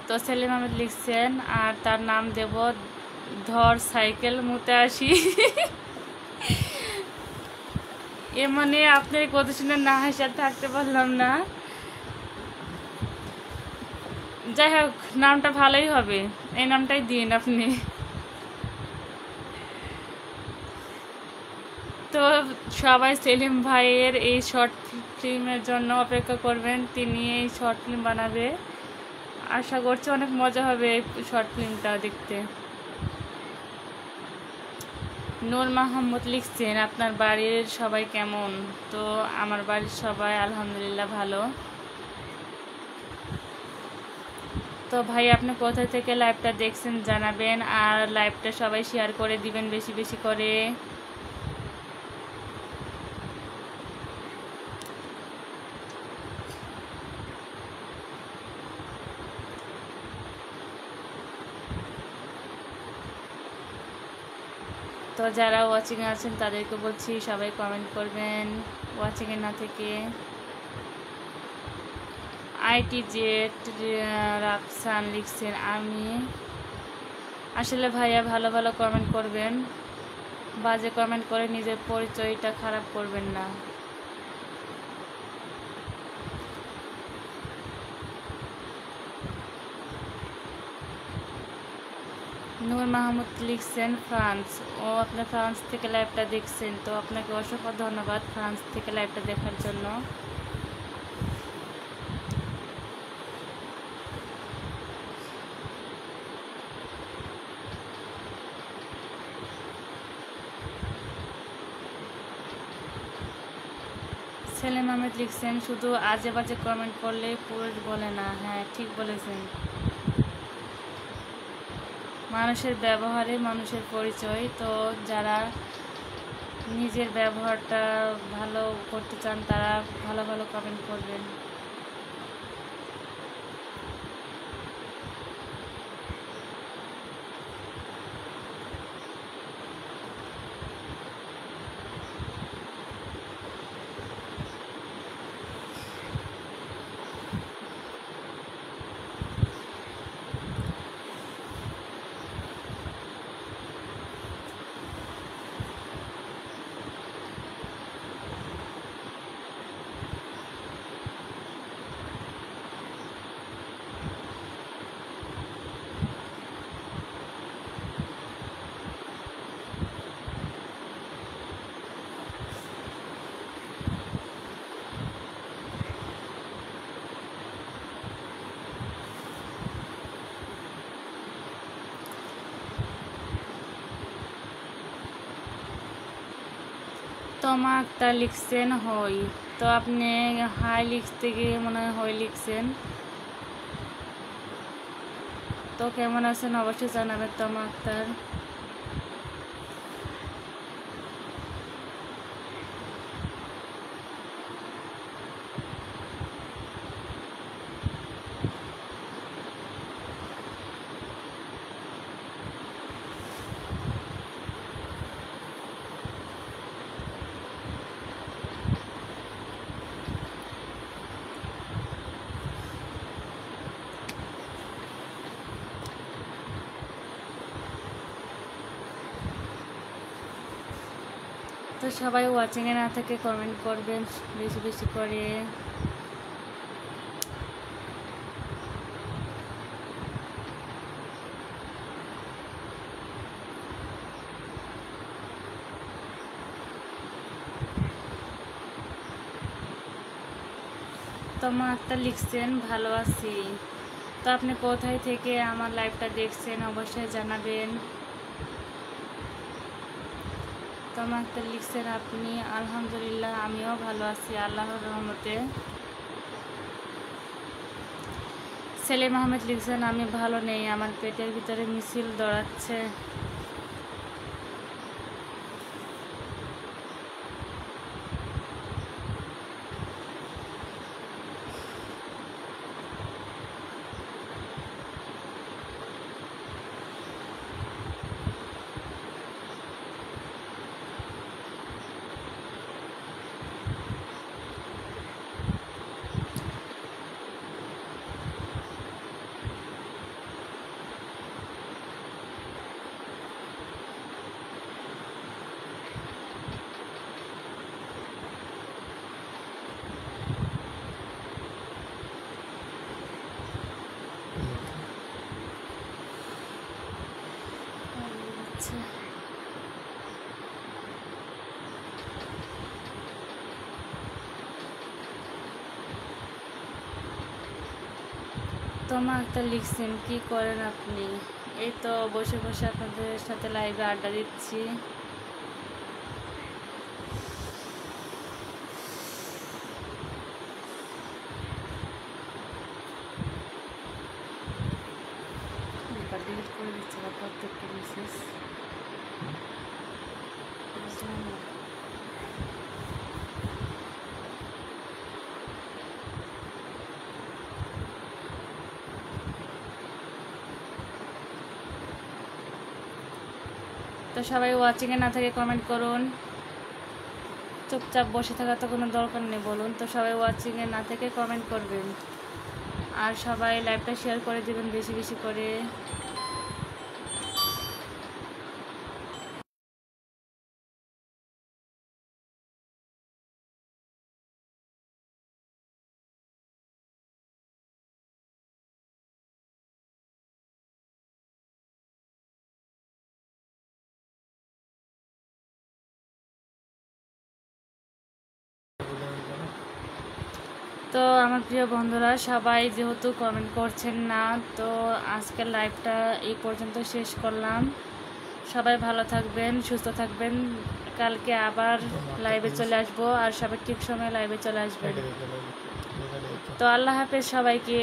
তো সেলিম আহমেদ লিখছেন, আর তার নাম দেব ধর সাইকেল মুতে আসি। এ মানে আপনার কথা শুনে না হেসে থাকতে পারলাম না। যাই হোক, নামটা ভালোই হবে, এই নামটাই দিন আপনি। তো সবাই সেলিম ভাইয়ের এই শর্ট ফিল্মের জন্য অপেক্ষা করবেন, তিনি এই শর্ট ফিল্ম বানাবে। আশা করছি অনেক মজা হবে এই শর্ট ফিল্মটা দেখতে। নূর মাহমুদ লিখছেন, আপনার বাড়ির সবাই কেমন? তো আমার বাড়ির সবাই আলহামদুলিল্লাহ ভালো। তো ভাই আপনি কোথা থেকে লাইভটা দেখছেন জানাবেন, আর লাইভটা সবাই শেয়ার করে দিবেন বেশি বেশি করে। তো যারা ওয়াচিংয়ে আছেন তাদেরকে বলছি সবাই কমেন্ট করবেন ওয়াচিংয়ে না থেকে। আইটি জেট রাফসান লিখছেন, আমি আসলে ভাইয়া ভালো ভালো কমেন্ট করবেন, বাজে কমেন্ট করে নিজের পরিচয়টা খারাপ করবেন না। নূর মাহমুদ লিখছেন ফ্রান্স, ও আপনার ফ্রান্স থেকে লাইভটা দেখছেন, তো আপনাকে অসংখ্য ধন্যবাদ ফ্রান্স থেকে লাইভটা দেখার জন্য। সেলিম আহমেদ লিখছেন, শুধু আজে বাজে কমেন্ট করলে পুরুষ বলে না। হ্যাঁ ঠিক বলেছেন, মানুষের ব্যবহারে মানুষের পরিচয়। তো যারা নিজের ব্যবহারটা ভালো করতে চান তারা ভালো ভালো কমেন্ট করবেন। তমা আক্তার লিখছেন হই, তো আপনি হাই লিখতে গিয়ে মনে হয় হই লিখছেন। তো কেমন আছেন অবশ্যই জানাবেন তমা আক্তার। তো সবাই ওয়াচিংয়ে না থেকে কমেন্ট করবেন বেশি বেশি করে। তমা আক্তার লিখছেন, ভালো আছি। তো আপনি কোথায় থেকে আমার লাইভটা দেখছেন অবশ্যই জানাবেন। তমা আক্তার লিখছেন, আপনি? আলহামদুলিল্লাহ আমিও ভালো আছি আল্লাহর রহমতে। সেলিম আহমেদ লিখছেন, আমি ভালো নেই, আমার পেটের ভিতরে মিছিল দৌড়াচ্ছে। তোমা আক্তার লিখছেন, কি করেন আপনি? এই তো বসে বসে আপনাদের সাথে লাইভে আড্ডা দিচ্ছি। ডিলিট করে দিচ্ছি প্রত্যেকটা মেসেজ। তো সবাই ওয়াচিংয়ে না থেকে কমেন্ট করুন। চুপচাপ বসে থাকার তো কোনো দরকার নেই, বলুন। তো সবাই ওয়াচিংয়ে না থেকে কমেন্ট করবেন, আর সবাই লাইভটা শেয়ার করে দেবেন বেশি বেশি করে। তো আমার প্রিয় বন্ধুরা, সবাই যেহেতু কমেন্ট করছেন না, তো আজকের লাইভটা এই পর্যন্ত শেষ করলাম। সবাই ভালো থাকবেন, সুস্থ থাকবেন। কালকে আবার লাইভে চলে আসবো, আর সবাই ঠিক সময় লাইভে চলে আসবেন। তো আল্লাহ হাফেজ সবাইকে।